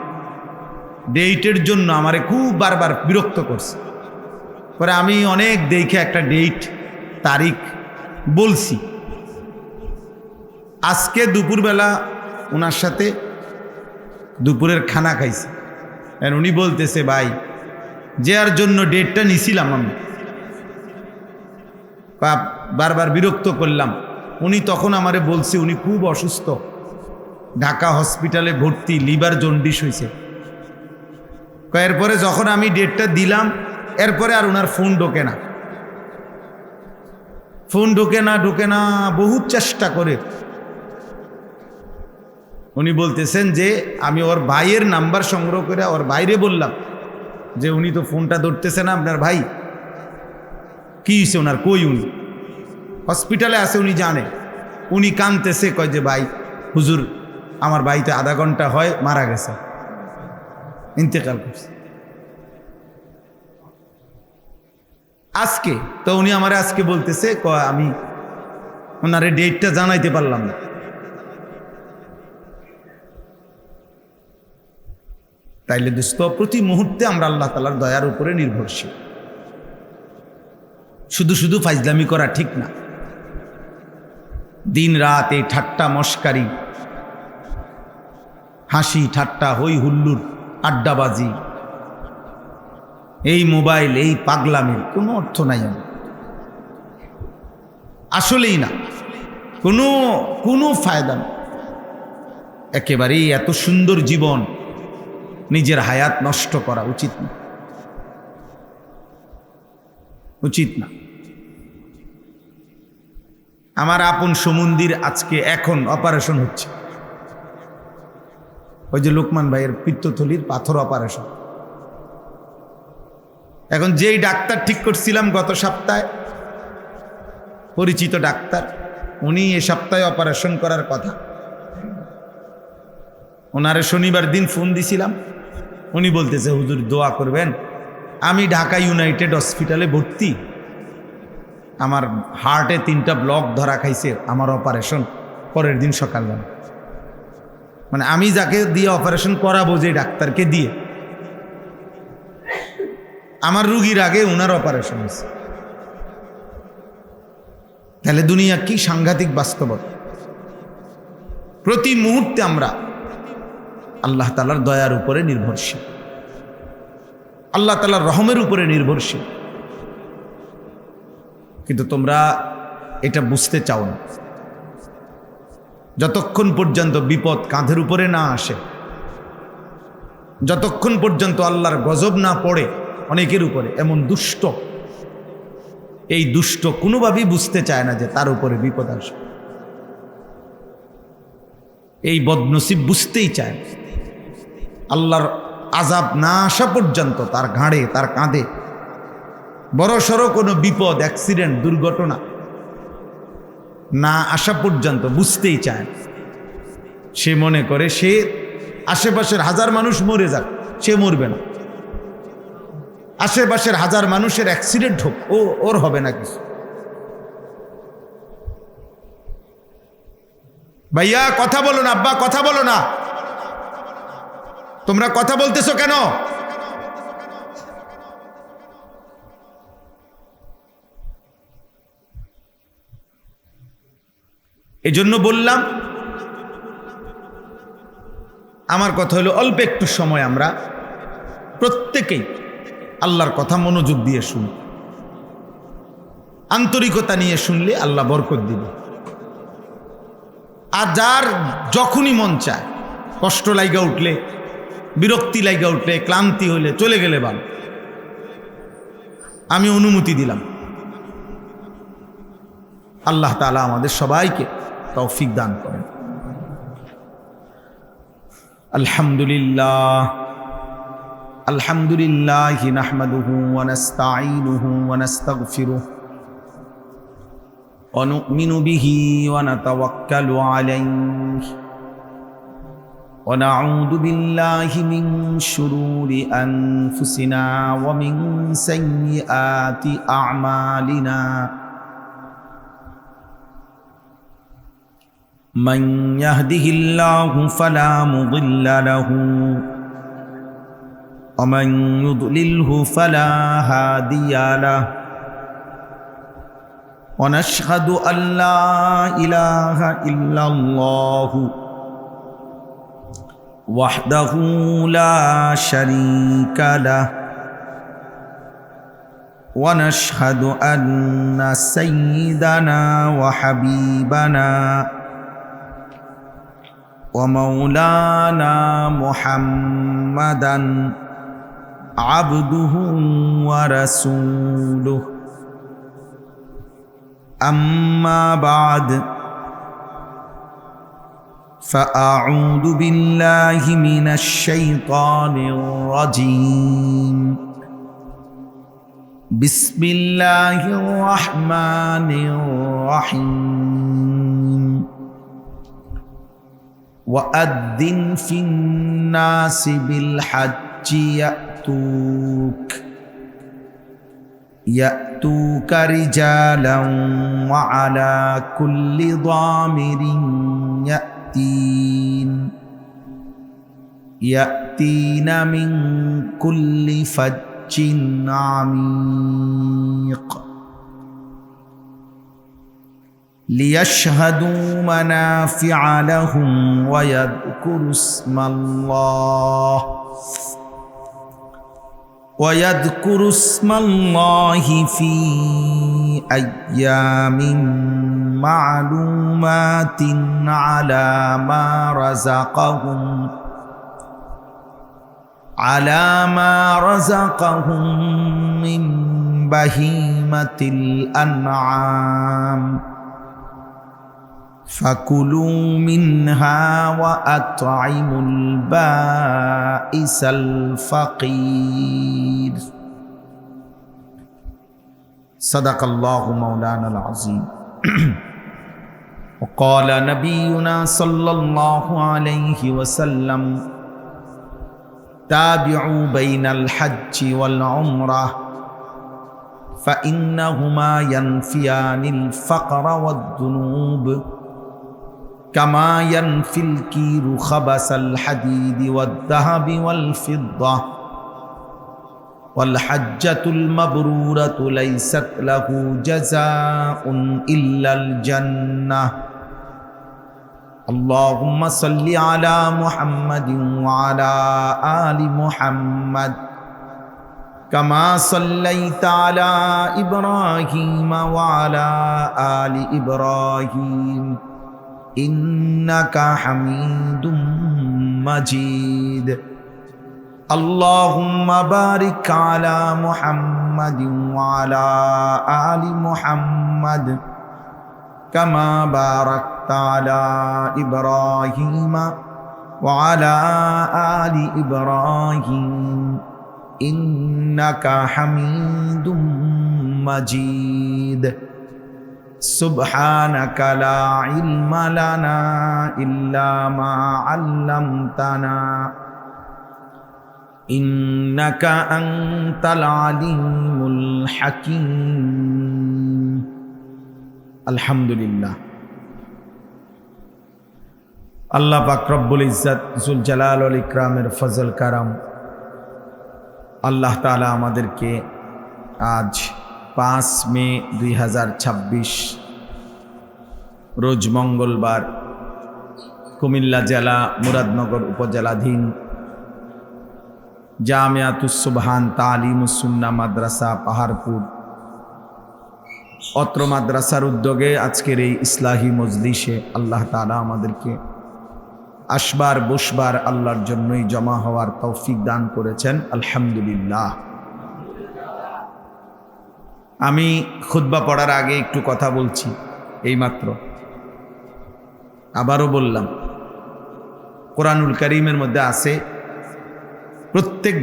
ডেটের জন্য আমারে খুব বারবার বিরক্ত করছে। পরে আমি অনেক দেখে একটা ডেট, তারিখ বলছি। আজকে দুপুরবেলা ওনার সাথে দুপুরের খানা খাইছি। উনি বলতেছে, ভাই যার জন্য ডেটটা নিছিলাম আমি, বারবার বিরক্ত করলাম, উনি তখন আমারে বলছে উনি খুব অসুস্থ, ঢাকা হসপিটালে ভর্তি, লিভার জন্ডিস হয়েছে। এরপরে যখন আমি ডেটটা দিলাম, এরপরে আর ওনার ফোন ঢোকে না, ঢোকে না, বহুত চেষ্টা করে। উনি বলতেছেন যে আমি ওর ভাইয়ের নাম্বার সংগ্রহ করে ওর বাইরে বললাম যে উনি তো ফোনটা ধরতেছে না, আপনার ভাই কি হয়েছে ওনার, কই উনি হসপিটালে আছে, উনি জানে। উনি কাঁদতেছে, কয় যে ভাই হুজুর আমার ভাই তো আধা ঘন্টা হয় মারা গেছে, ইন্তেকাল করছে আজকে। তো উনি আমার আজকে বলতেছে আমি ওনারে ডেটটা জানাইতে পারলাম না। তাইলে দোস্ত, প্রতি মুহূর্তে আমরা আল্লাহ তাআলার দয়ার উপরে নির্ভরশীল। শুধু শুধু ফাইজলামি করা ঠিক না। দিন রাত এই ঠাট্টা মস্কারি, হাসি ঠাট্টা, হই হুল্লুর, আড্ডাবাজি, এই মোবাইল, এই পাগলামির কোনো অর্থ নাই। আসলেই না, কোনো ফায়দা নেই। একেবারেই এত সুন্দর জীবন নিজের হায়াত নষ্ট করা উচিত না, উচিত না। আমার আপন সমুন্দির আজকে এখন অপারেশন হচ্ছে, ওই যে লোকমান ভাইয়ের পিত্তথলির পাথর অপারেশন। এখন যেই ডাক্তার ঠিক করছিলাম গত সপ্তাহে, পরিচিত ডাক্তার, উনি এ সপ্তাহে অপারেশন করার কথা। ওনারে শনিবার দিন ফোন দিছিলাম, উনি বলতেছে হুজুর দোয়া করবেন, আমি ঢাকা ইউনাইটেড হসপিটালে ভর্তি, আমার হার্টে 3টা ব্লক ধরা খাইছে, আমার অপারেশন পরের দিন সকালবেলা। মানে আমি যাকে দিয়ে অপারেশন করাবো, যে ডাক্তারকে দিয়ে, আমার রুগীর আগে ওনার অপারেশন হয়েছে। তাহলে দুনিয়া কি সাংঘাতিক বাস্তবতা। প্রতি মুহূর্তে আমরা আল্লাহ তাআলার দয়ার উপরে নির্ভরশীল, আল্লাহ তাআলার রহমের উপরে নির্ভরশীল। কিন্তু তোমরা এটা বুঝতে চাও না। যতক্ষণ পর্যন্ত বিপদ কাঁধের উপরে না আসে, যতক্ষণ পর্যন্ত আল্লাহর গজব না পড়ে অনেকের উপরে, এমন দুষ্ট, এই দুষ্ট কোনোভাবেই বুঝতে চায় না যে তার উপরে বিপদ আসবে। এই বদনসিব বুঝতেই চায় না। আল্লাহর আযাব না আসা পর্যন্ত তার ঘাড়ে, তার কাঁধে বড়সড় কোনো বিপদ, অ্যাক্সিডেন্ট, দুর্ঘটনা না আসা পর্যন্ত বুঝতেই চায়। সে মনে করে সে আশেপাশের 1000 মানুষ মরে যাক, সে মরবে না। আশেপাশের 1000 মানুষের অ্যাক্সিডেন্ট হোক, ওর হবে না কিছু। ভাইয়া কথা বলো না, আব্বা কথা বলো না, তোমরা কথা বলতেছো কেন? এজন্য বললাম, আমার কথা হলো অল্প একটু সময় আমরা প্রত্যেকেই আল্লাহর কথা মনোযোগ দিয়ে শুনি। আন্তরিকতা নিয়ে শুনলে আল্লাহ বরকত দিবে। আর যার যখনই মন চায়, কষ্ট লাইগা উঠলে, বিরক্তি লাইগা উঠলে, ক্লান্তি হইলে চলে গেলে ভালো, আমি অনুমতি দিলাম। আল্লাহ তাআলা আমাদের সবাইকে তৌফিক দান করেন। আলহামদুলিল্লাহ, আলহামদুলিল্লাহি নাহমাদুহু ওয়া নাস্তাঈনুহু ওয়া নাস্তাগফিরুহু ওয়া নু'মিনু বিহি ওয়া নাতাওয়াক্কালু আলাইহি ওয়া নাউযু বিল্লাহি মিন শুরুরি আনফুসিনা ওয়া মিন সাইয়্যাতি আ'মালিনা। من يهده الله فلا مضل له ومن يضلله فلا هادي له ونشهد أن لا إله إلا الله وحده لا شريك له ونشهد أن سيدنا وحبيبنا ومولانا محمدا عبده ورسوله أما بعد فأعوذ بالله من الشيطان الرجيم بسم الله الرحمن الرحيم وأذن في الناس بالحج يأتوك رجالا وعلى كل ضامر يأتين من كل فج عميق ليشهدوا منافع لهم ويذكروا اسم الله في أيام معلومات على ما رزقهم من بهيمة الأنعام فكلوا منها وأطعموا البائس الفقير صدق الله مولانا العظيم وقال نبينا صلى الله عليه وسلم تابعوا بين الحج والعمرة فإنهما ينفيان الفقر والذنوب كما ينفي الكير خبث الحديد والذهب والفضة والحجة المبرورة ليست له جزاء إلا الجنة اللهم صل على محمد وعلى آل محمد كما صليت على إبراهيم وعلى آل إبراهيم إنك حميد مجيد اللهم بارك على محمد وعلى آل محمد كما باركت على إبراهيم وعلى آل إبراهيم إنك حميد مجيد سبحانك لا علم لنا إلا ما علمتنا إنك أنت العليم الحكيم الحمد لله আল্লাহ পাক রব্বুল ইজ্জত জুল জালাল ওয়াল ইকরামের ফজল কারাম আল্লাহ তাআলা আমাদেরকে আজ 5 মে 2026 রোজ মঙ্গলবার কুমিল্লা জেলা মুরাদনগর উপজেলাধীন জামিয়াতুস সুবহান তালিমুস সুন্নাহ মাদ্রাসা পাহাড়পুর অত্র মাদ্রাসার উদ্যোগে আজকের এই ইসলাহি মজলিসে আল্লাহ তাআলা আমাদেরকে আসবার বসবার আল্লাহর জন্যই জমা হওয়ার তৌফিক দান করেছেন আলহামদুলিল্লাহ। আমি খুতবা পড়ার আগে একটু কথা বলছি, এইমাত্র আবারও বললাম, কোরআনুল কারীমের মধ্যে আছে প্রত্যেক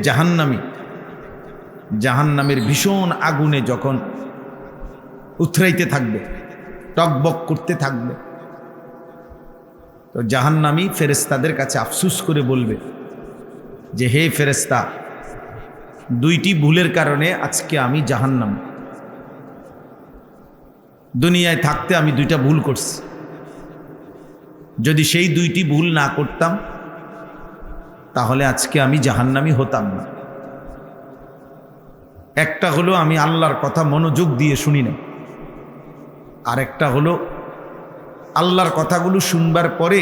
জাহান্নামের ভীষণ আগুনে যখন উথরাইতে থাকবে, টকবক করতে থাকবে, তো জাহান্নামী ফেরেশতাদের কাছে আফসোস করে বলবে যে হে ফেরেশতা, দুইটি ভুলের কারণে আজকে আমি জাহান্নাম, দুনিয়ায় থাকতে আমি দুইটা ভুল করছি, যদি সেই দুইটি ভুল না করতাম তাহলে আজকে আমি জাহান্নামী হতাম না। একটা হলো আমি আল্লাহর কথা মনোযোগ দিয়ে শুনি না, আর একটা হলো আল্লাহর কথাগুলো শুনবার পরে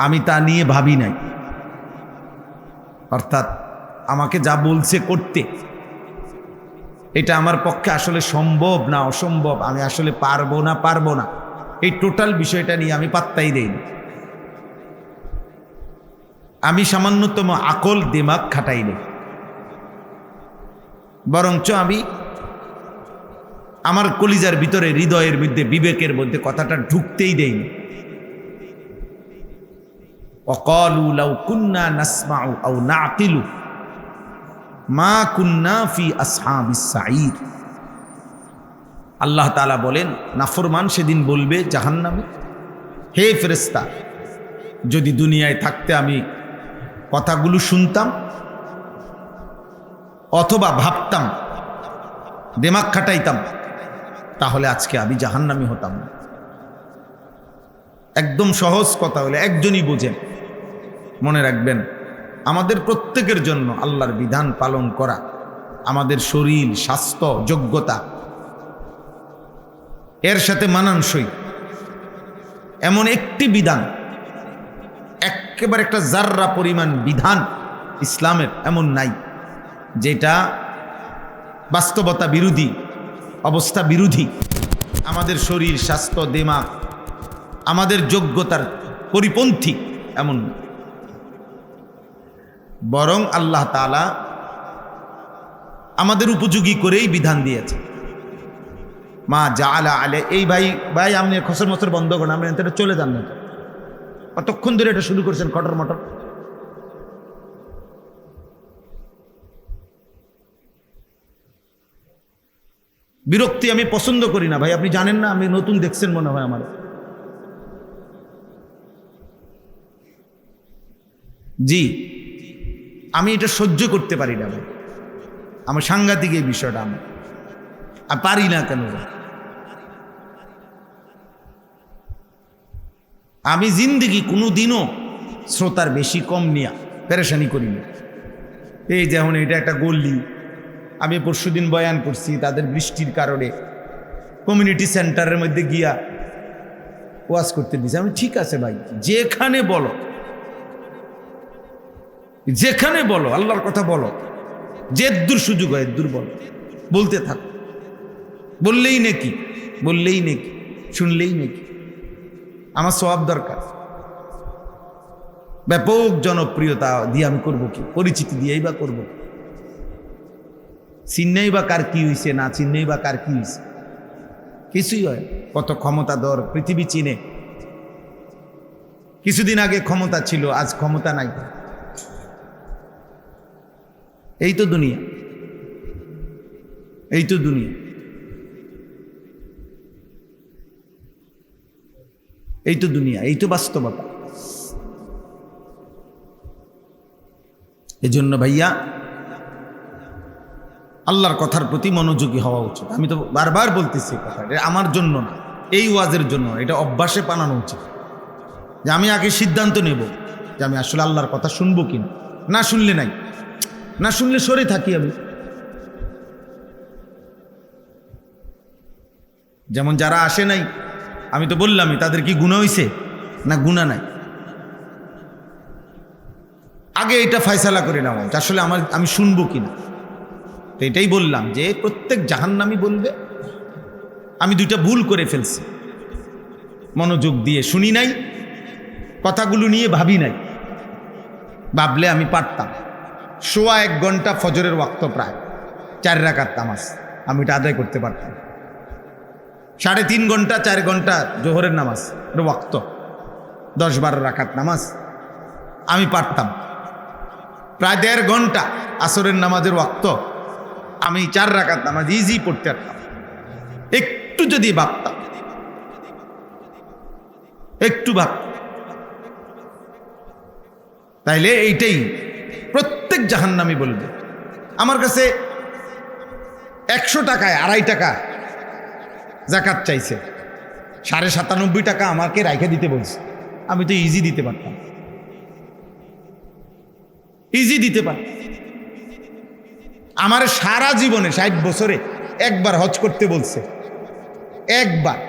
আমি তা নিয়ে ভাবি নাই, অর্থাৎ আমাকে যা বলছে করতে, এটা আমার পক্ষে আসলে সম্ভব না অসম্ভব, আমি আসলে পারবো না, এই টোটাল বিষয়টা নিয়ে আমি পাত্তাই দেইনি। আমি সামান্যতম আকল দিমাগ খাটাইনি, বরঞ্চ আমি আমার কলিজার ভিতরে, হৃদয়ের মধ্যে, বিবেকের মধ্যে কথাটা ঢুকতেই দেইনি। ওয়াকালু লাউ কুন্না নাসমাউ আও নাকিলু মা কুন্না ফি আসহাবিস সাঈর। আল্লাহ তাআলা বলেন, নাফরমান সেদিন বলবে জাহান্নামে, হে ফেরেশতা, যদি দুনিয়ায় থাকতে আমি কথাগুলো শুনতাম অথবা ভাবতাম, দিমাগ খাটাইতাম, তাহলে আজকে আমি জাহান্নামী হতাম না। একদম সহজ কথা হলে একজনই বোঝেন। মনে রাখবেন, আমাদের প্রত্যেকের জন্য আল্লাহর বিধান পালন করা, আমাদের শরীর, স্বাস্থ্য, যোগ্যতা এর সাথে মানানসই এমন একটি বিধান, একেবারে একটা জাররা পরিমাণ বিধান ইসলামের এমন নাই যেটা বাস্তবতা বিরোধী, অবস্থা বিরোধী, আমাদের শরীর, স্বাস্থ্য, দিমাগ, আমাদের যোগ্যতার পরিপন্থী এমন। বরং আল্লাহ তাআলা আমাদের উপযোগী করেই বিধান দিয়েছে। মা জাআলা আলে, এই ভাই আপনি খসর মসর বন্ধ করেন, আপনি এটা চলে যান না। কতক্ষণ ধরে এটা শুরু করছেন কটর মটর। বিরক্তি আমি পছন্দ করি না ভাই, আপনি জানেন না, আমি নতুন দেখছেন মনে হয় আমার। জি, আমি এটা সহ্য করতে পারি না ভাই, আমার সাংঘাতিক এই বিষয়টা। আমি পারি না কেন? আমি জিন্দেগি কোনোদিনও শ্রোতার বেশি কম নিয়া পেরেশানি করি না। এই যেমন এটা একটা গল্লি, আমি পরশুদিন বয়ান করছি, তাদের বৃষ্টির কারণে কমিউনিটি সেন্টারের মধ্যে গিয়া ওয়াজ করতে দিয়েছি। আমি ঠিক আছে ভাই, যেখানে বলো, যেখানে বলো আল্লাহর কথা বলো, যে দূর সুযোগ হয় দূর বলো, বলতে থাক, বললেই নেকি, বললেই নেকি, শুনলেই নেকি। আমার সওয়াব দরকার। ব্যাপক জনপ্রিয়তা দিয়ে আমি করবো কি? পরিচিতি দিয়েই বা করবো? চিন্নেই বা কার কি হয়েছে, না চিন্নেই বা কার কি হয়েছে? কিছুই হয়। কত ক্ষমতাধর পৃথিবী চিনে। কিছুদিন আগে ক্ষমতা ছিল, আজ ক্ষমতা নাই। এই তো দুনিয়া, এই তো দুনিয়া, এই তো দুনিয়া, এই তো বাস্তবতা। এজন্য ভাইয়া আল্লাহর কথার প্রতি মনোযোগী হওয়া উচিত। আমি তো বারবার বলতেছি কথা, এটা আমার জন্য না, এই ওয়াজের জন্য, এটা অভ্যাসে বানানো উচিত যে আমি আগে সিদ্ধান্ত নেব যে আমি আসলে আল্লাহর কথা শুনবো কিনা। না শুনলে নাই, না শুনলে সরে থাকি আমি। যেমন যারা আসে নাই, আমি তো বললামই, তাদের কি গুনাহ হইছে না গুনাহ নাই, আগে এটা ফয়সালা করে নেওয়া আসলে আমি শুনবো কিনা। তো এটাই বললাম যে প্রত্যেক জাহান্নামী বলবে আমি দুইটা ভুল করে ফেলছি, মনোযোগ দিয়ে শুনি নাই, কথাগুলো নিয়ে ভাবি নাই। ভাবলে আমি পারতাম 1.25 ঘন্টা ফজরের ওয়াক্ত, প্রায় 4 রাকাত নামাজ আমি এটা আদায় করতে পারতাম। 3.5 ঘন্টা 4 ঘন্টা জোহরের নামাজ ওয়াক্ত, 10-12 রাকাত নামাজ আমি পারতাম। প্রায় 1.5 ঘন্টা আসরের নামাজের ওয়াক্ত আমি 4 রাকাত নামাজ ইজি পড়তে পারতাম। একটু যদি ভাবতাম, একটু ভাবতাম, তাইলে এইটাই প্রত্যেক জাহান্নামী বলবে। আমার কাছে 100 টাকায় 2.5 টাকা যাকাত চাইছে, 97.5 টাকা আমাকে রাইখা দিতে বলছে। আমি তো ইজি দিতে পারতাম, ইজি দিতে পারতাম। আমার সারা জীবনে 60 বছরে একবার হজ করতে বলছে, একবার।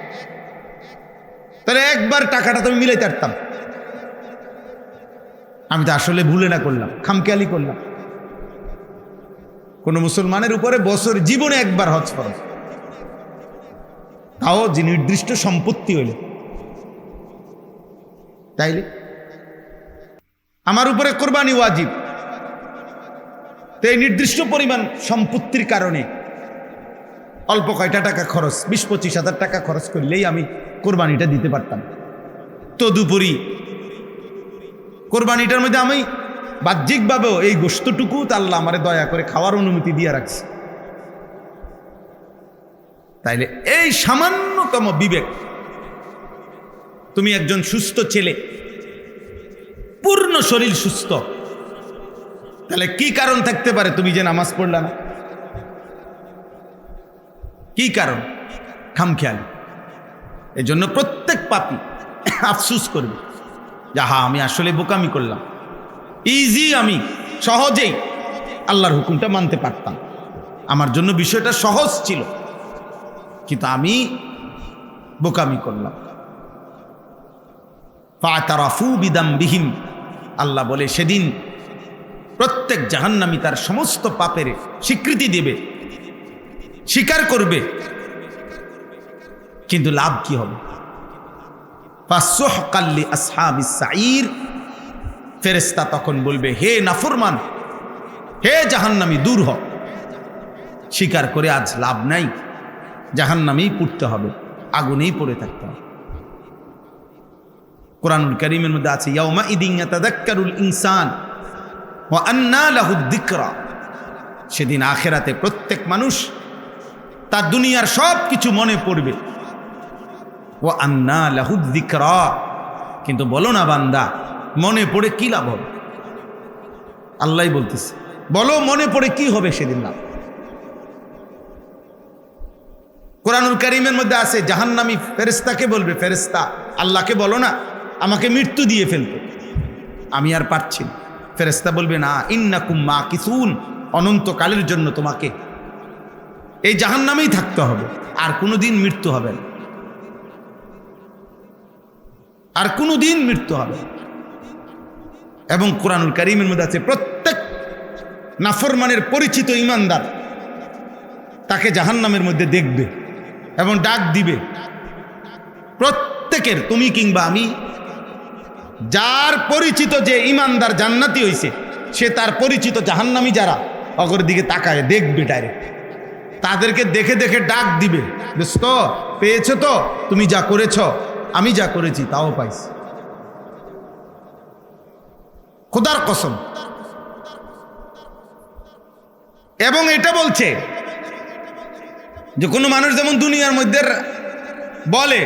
তাহলে একবার টাকাটা তো মিলাইতে পারতাম। আমি তো আসলে ভুলে না করলাম, খামখেয়ালি করলাম। কোনো মুসলমানের উপরে বছর জীবনে একবার হজ ফরজ, তাও যে নির্দিষ্ট সম্পত্তি হইলে। তাইলে আমার উপরে কোরবানি ওয়াজিব, তো এই নির্দিষ্ট পরিমাণ সম্পত্তির কারণে অল্প কয়টা টাকা খরচ, 20-25 হাজার টাকা খরচ করলেই আমি কোরবানিটা দিতে পারতাম। তদুপরি কোরবানিটার মধ্যে আমি বাহ্যিকভাবেও এই গোশতটুকু আল্লাহ আমারে দয়া করে খাওয়ার অনুমতি দিয়ে রাখছে। তাইলে এই সামান্যতম বিবেক, তুমি একজন সুস্থ ছেলে, পূর্ণ শরীর সুস্থ, তাহলে কি কারণ থাকতে পারে তুমি যে নামাজ পড়লা না? কি কারণ? খামখেয়ালি। এই জন্য প্রত্যেক পাপী আফসুস করবে, যাহা আমি আসলে বোকামি করলাম, ইজি আমি সহজেই আল্লাহর হুকুমটা মানতে পারতাম, আমার জন্য বিষয়টা সহজ ছিল, কিন্তু আমি বোকামি করলাম। ফাতারাফু বিদামবিহিম, আল্লাহ বলে সেদিন প্রত্যেক জাহান্নামী তার সমস্ত পাপের স্বীকৃতি দেবে, স্বীকার করবে, কিন্তু লাভ কি হবে? ফাসুহকাল লিআসহাবিস সাঈর, ফেরেশতা তখন বলবে, হে নাফরমান, হে জাহান্নামী, দূর হ। স্বীকার করে আজ লাভ নাই, জাহান্নামেই পড়তে হবে, আগুনেই পড়ে থাকতে হবে। কোরআনুল কারীমের মধ্যে আছে, ইয়াউমা ইদিন ইয়াতাযাক্কারুল ইনসান ওয়া আন্না লাহুদ যিকরা, সেদিন আখিরাতে প্রত্যেক মানুষ তার দুনিয়ার সব কিছু মনে পড়বে। ওয়া আন্না লাহুদ যিকরা, কিন্তু বলো না বান্দা, মনে পড়ে কি লাভ হবে? আল্লাহই বলতেছে, বলো মনে পড়ে কি হবে সেদিন লাভ? কোরআনুল কারীমের মধ্যে আছে, জাহান্নামী ফেরেশতাকে বলবে, ফেরেশতা আল্লাহকে বলো না আমাকে মৃত্যু দিয়ে ফেলতে, আমি আর পারছি না। ফেরেশতা বলবে, না, ইন্নাকুম মাকিসুন, অনন্তকালের জন্য তোমাকে এই জাহান্নামেই থাকতে হবে, আর কোনোদিন মৃত্যু হবে না, আর কোনোদিন মৃত্যু হবে না। এবং কোরআনুল কারীমের মধ্যে আছে, প্রত্যেক নাফরমানের পরিচিত ইমানদার তাকে জাহান্নামের মধ্যে দেখবে এবং ডাক দিবে। প্রত্যেকের, তুমি কিংবা আমি, যার পরিচিত যে ইমানদার জান্নাতি হইছে, সে তার পরিচিত জাহান্নামী যারা অগর দিকে তাকায় দেখবে ডাইরেক্ট, তাদেরকে দেখে দেখে ডাক দিবে, দোস্ত পেয়েছো তো, তুমি যা করেছ, আমি যা করেছি তাও পাইছি, খোদার কসম। এবং এটা বলছে যে কোনো মানুষ যেমন দুনিয়ার মধ্যে বলে,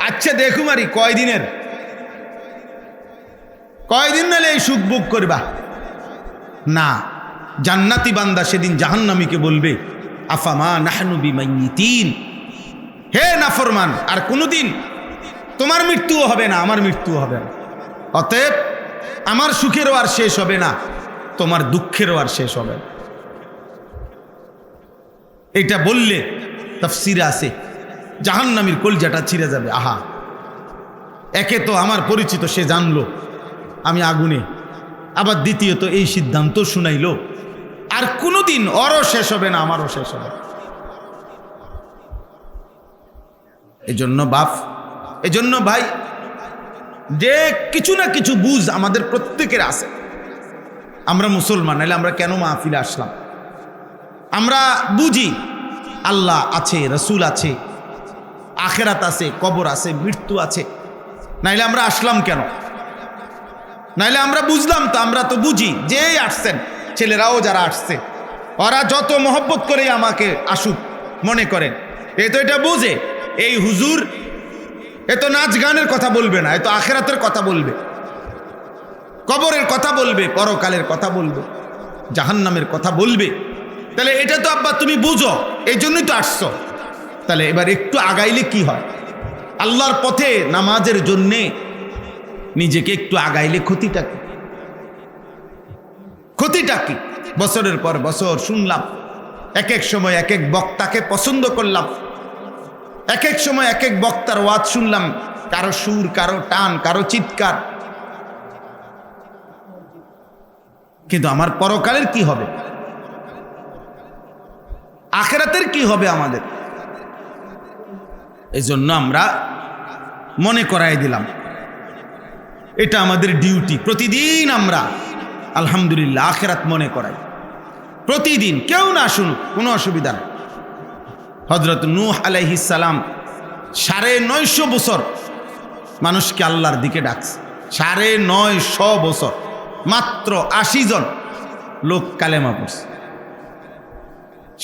আচ্ছা দেখুম আরি কয়দিন নালে এই সুখ ভোগ করবা না, জান্নাতি বান্দা সেদিন জাহান্নামীকে বলবে, আফামা নাহনু বিমাইয়িতিন, হে নাফরমান, আর কোনোদিন তোমার মৃত্যুও হবে না, আমার মৃত্যুও হবে না, অতএব আমার সুখেরও আর শেষ হবে না, তোমার দুঃখেরও আর শেষ হবে না। এটা বললে তাফসীরে আছে জাহান্নামীর কলজাটা ছিঁড়ে যাবে। আহা, একে তো আমার পরিচিত, সে জানলো আমি আগুনে, আবার দ্বিতীয়ত এই সিদ্ধান্ত শুনাইলো, আর কোনোদিন ওরও শেষ হবে না, আমারও শেষ হবে। এজন্য ভাই, যে কিছু না কিছু বুঝ আমাদের প্রত্যেকের আছে। আমরা মুসলমান, নাহলে আমরা কেন মাহফিলে আসলাম? আমরা বুঝি আল্লাহ আছে, রসুল আছে, আখেরাত আছে, কবর আছে, মৃত্যু আছে, নাইলে আমরা আসলাম কেন? নাইলে আমরা বুঝলাম তো, আমরা তো বুঝি যে আসছেন, ছেলেরাও যারা আসছে, ওরা যত মহব্বত করে আমাকে আসুক মনে করেন, এ তো এটা বুঝে এই হুজুর এ তো নাচ গানের কথা বলবে না, এ তো আখেরাতের কথা বলবে, কবরের কথা বলবে, পরকালের কথা বলবে, জাহান্নামের কথা বলবে। তাহলে এটা তো আব্বা তুমি বুঝো, এই জন্যই তো আসছো। তাহলে এবার একটু আগাইলে কি হয়? আল্লাহর পথে নামাজের জন্যে নিজেকে একটু আগাইলে ক্ষতিটা কি? বছরের পর বছর শুনলাম, এক এক সময় এক এক বক্তাকে পছন্দ করলাম, এক এক সময় এক এক বক্তার ওয়াজ শুনলাম, কারো সুর, কারো টান, কারো চিৎকার, কিন্তু আমার পরকালের কি হবে? আখিরাতের কি হবে আমাদের? এই জন্য আমরা মনে করাই দিলাম, এটা আমাদের ডিউটি। প্রতিদিন আমরা আলহামদুলিল্লাহ আখিরাত মনে করাই, প্রতিদিন। কেউ না শুনুক, কোনো অসুবিধা নেই। হযরত নূহ আলাইহিস সালাম 950 বছর মানুষকে আল্লাহর দিকে ডাকছে। 950 বছর, মাত্র 80 জন লোক কালেমা পড়ছে।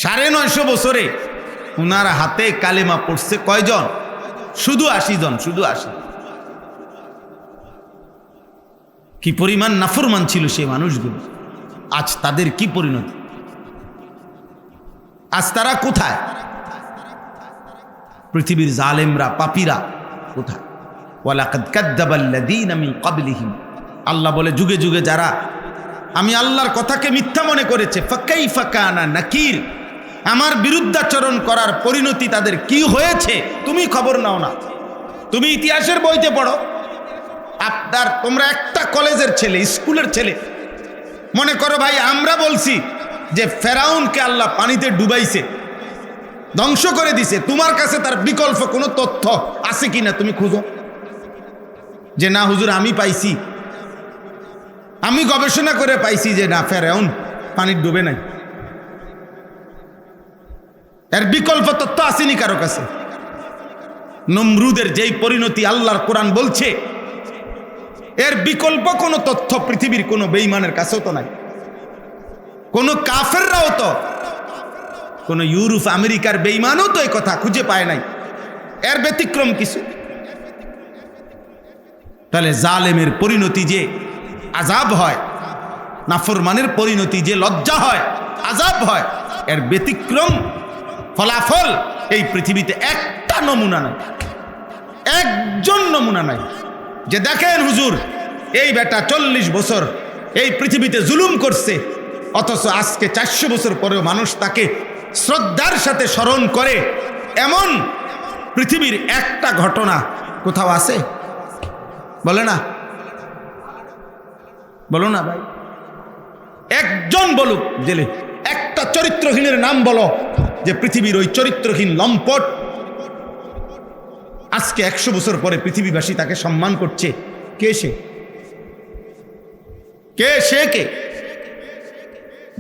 950 বছরে ওনার হাতে কালেমা পড়ছে কয়জন? শুধু 80 জন, শুধু 80। কি পরিমাণ নাফরমান ছিল সেই মানুষগুলো! আজ তাদের কি পরিণতি? আজ তারা কোথায়? পৃথিবীর জালেমরা, পাপীরা কোথায়? ওয়ালাকাদ কাযযাবাল্লাযীনা মিন ক্বাবলিহিম, আল্লাহ বলে যুগে যুগে যারা আমি আল্লাহর কথাকে মিথ্যা মনে করেছে, ফাকাইফা কানা নাকির, আমার বিরুদ্ধাচরণ করার পরিণতি তাদের কি হয়েছে তুমি খবর নাও না। তুমি ইতিহাসের বইতে পড়ো। তোমরা একটা কলেজের ছেলে, স্কুলের ছেলে, মনে করো ভাই আমরা বলছি যে ফেরাউনকে আল্লাহ পানিতে ডুবাইছে, ধ্বংস করে দিছে, তোমার কাছে তার বিকল্প কোনো তথ্য আছে কিনা তুমি খুঁজো। যে না হুজুর আমি পাইছি, আমি গবেষণা করে পাইছি যে না ফেরাউন পানির ডুবে নাই। এর বিকল্প তথ্য আসেনি কারো কাছে। নমরুদের যেই পরিণতি আল্লাহর কোরআন বলছে, এর বিকল্প কোনো তথ্য পৃথিবীর কোনো বেঈমানের কাছেও তো নাই। কোনো কাফেররাও তো, কোনো ইউরোপ আমেরিকার বেঈমানও তো এই কথা খুঁজে পায় নাই। এর ব্যতিক্রম কিছু? তাহলে জালেমের পরিণতি যে আযাব হয়, নাফরমানের পরিণতি যে লজ্জা হয়, আযাব হয়, এর ব্যতিক্রম ফলাফল এই পৃথিবীতে একটা নমুনা নাই, একজন নমুনা নাই। যে দেখেন হুজুর এই বেটা 40 বছর এই পৃথিবীতে জুলুম করছে, অথচ আজকে 400 বছর পরেও মানুষ তাকে শ্রদ্ধার সাথে স্মরণ করে, এমন পৃথিবীর একটা ঘটনা কোথাও আছে? বলে না, বলো না ভাই, একজন বলুক। জেলে একটা চরিত্রহীনের নাম বলো যে পৃথিবীর ওই চরিত্রহীন লম্পট আজকে 100 বছর পরে পৃথিবীবাসী তাকে সম্মান করছে। কে সে? কে সে? কে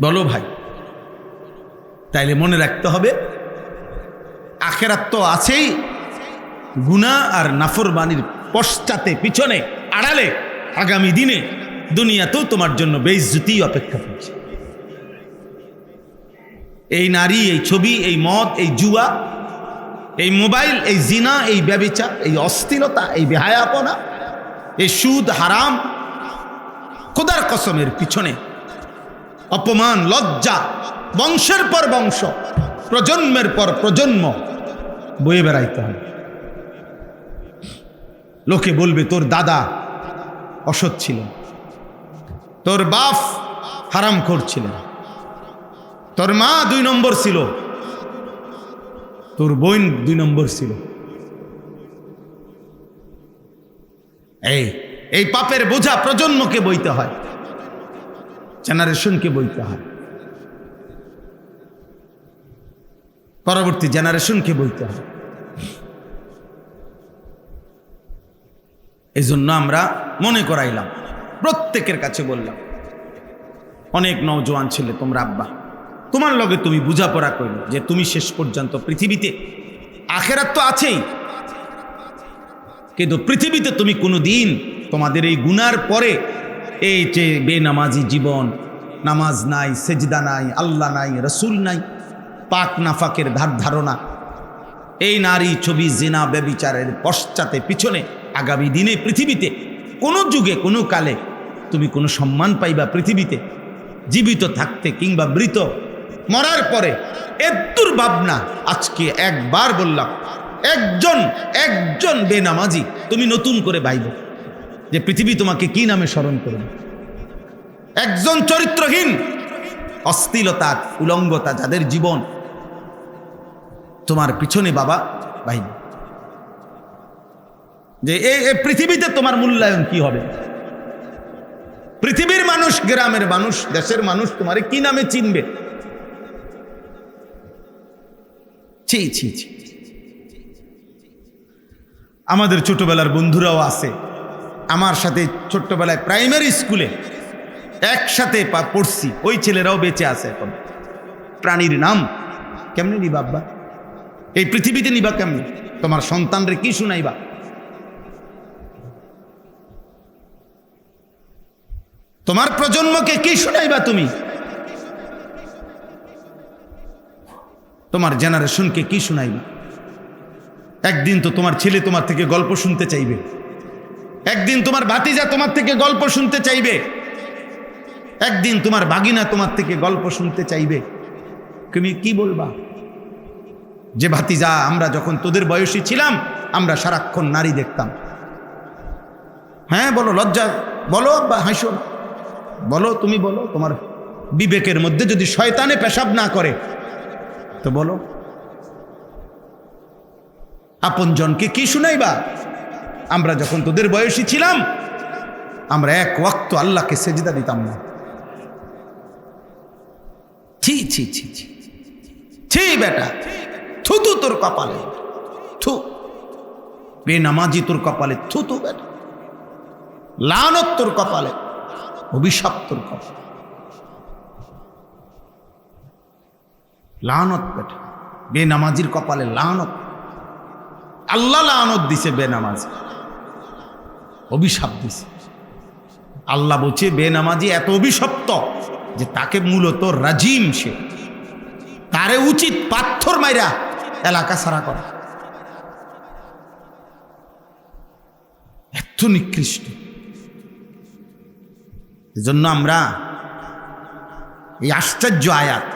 বলো ভাই? তাইলে মনে রাখতে হবে আখিরাত তো আছেই, গুনাহ আর নাফরমানির পশ্চাতে, পিছনে, আড়ালে আগামী দিনে দুনিয়াতেও তোমার জন্য বেইজ্জতি অপেক্ষা করছে। এই নারী, এই ছবি, এই মদ, এই জুয়া, এই মোবাইল, এই জিনা, এই ব্যভিচার, এই অস্থিরতা, এই বেহায়াপনা, এই সুদ, হারাম, খোদার কসমের পিছনে অপমান, লজ্জা, বংশের পর বংশ, প্রজন্মের পর প্রজন্ম বয়ে বেড়াইতে হবে। লোকে বলবে তোর দাদা অসৎ ছিলেন, তোর বাপ হারামখোর ছিলেন, তোর মা 2 নম্বর ছিল, তোর বোন 2 নম্বর ছিল। এই পাপের বোঝা প্রজন্মকে বইতে হয়, জেনারেশনকে বইতে হয়, পরবর্তী জেনারেশনকে বইতে হয়। এই জন্য আমরা মনে করাইলাম, প্রত্যেকের কাছে বললাম, অনেক নওজোয়ান ছেলে তোমরা আব্বা, তোমার লগে তুমি বুঝাপড়া করো যে তুমি শেষ পর্যন্ত পৃথিবীতে, আখিরাত তো আছেই, কিন্তু পৃথিবীতে তুমি কোনো দিন তোমাদের এই গুনার পরে এই যে বেনামাজি জীবন, নামাজ নাই, সেজদা নাই, আল্লাহ নাই, রসুল নাই, পাক নাফাকের ধারণা, এই নারী, ছবি, জিনা, ব্যভিচারের পশ্চাতে পিছনে আগামী দিনে পৃথিবীতে কোনো যুগে কোনো কালে তুমি কোনো সম্মান পাইবা পৃথিবীতে জীবিত থাকতে কিংবা মৃত মরার পরে, এদ্দুর ভাবনা আজকে একবার বললাম, একজন বেনামাজি তুমি নতুন করে ভাইব যে পৃথিবী তোমাকে কি নামে স্মরণ করবে। একজন চরিত্রহীন, অশ্লীলতা, উলঙ্গতা যাদের জীবন, তোমার পিছনে বাবা ভাইব যে এই পৃথিবীতে তোমার মূল্যায়ন কি হবে? পৃথিবীর মানুষ, গ্রামের মানুষ, দেশের মানুষ তোমারে কি নামে চিনবে? ছি ছি ছি। আমাদের ছোটবেলার বন্ধুরাও আছে, আমার সাথে ছোট্টবেলায় প্রাইমারি স্কুলে একসাথে পড়ছি, ওই ছেলেরাও বেঁচে আছে এখন। প্রাণীর নাম কেমনে নিবা আব্বা? এই পৃথিবীতে নিবা কেমনে? তোমার সন্তানরে কি শুনাইবা? তোমার প্রজন্মকে কি শুনাইবা তুমি? তোমার জেনারেশনকে কি শুনাইবা? একদিন তো তোমার ছেলে তোমার থেকে গল্প শুনতে চাইবে, একদিন তোমার ভাতিজা তোমার থেকে গল্প শুনতে চাইবে, একদিন তোমার ভাগিনা তোমার থেকে গল্প শুনতে চাইবে। তুমি কি বলবা? যে ভাতিজা, আমরা যখন তোদের বয়সী ছিলাম আমরা সারাক্ষণ নারী দেখতাম। হ্যাঁ বলো, লজ্জা বলো বা হাসো না, বলো, তুমি বলো। তোমার বিবেকের মধ্যে যদি শয়তানে পেশাব না করে তো বলো। আপনজনকে কি শুনাইবা? আমরা যখন তোদের বয়সী ছিলাম আমরা এক ওয়াক্ত আল্লাহকে সেজদা দিতাম না। ছি ছি ছি ছি ছি বেটা, থুতু তোর কপালে, থু। বেনামাজি তোর কপালে, থুতু বেটা। লানত তোর কপালে, অভিশাপ তোর কপালে, লানত বেটা। বেনামাজির কপালে লানত। আল্লাহ লানত দিছে বেনামাজি, অভিশাপ দিছে। আল্লাহ বলছে বেনামাজি এত অভিশপ্ত যে তাকে মূলত রাজিম, সে তারে উচিত পাথর মাইরা এলাকা ছাড়া করা। এত নিকৃষ্ট। এজন্য আমরা এই আশ্চর্য আয়াত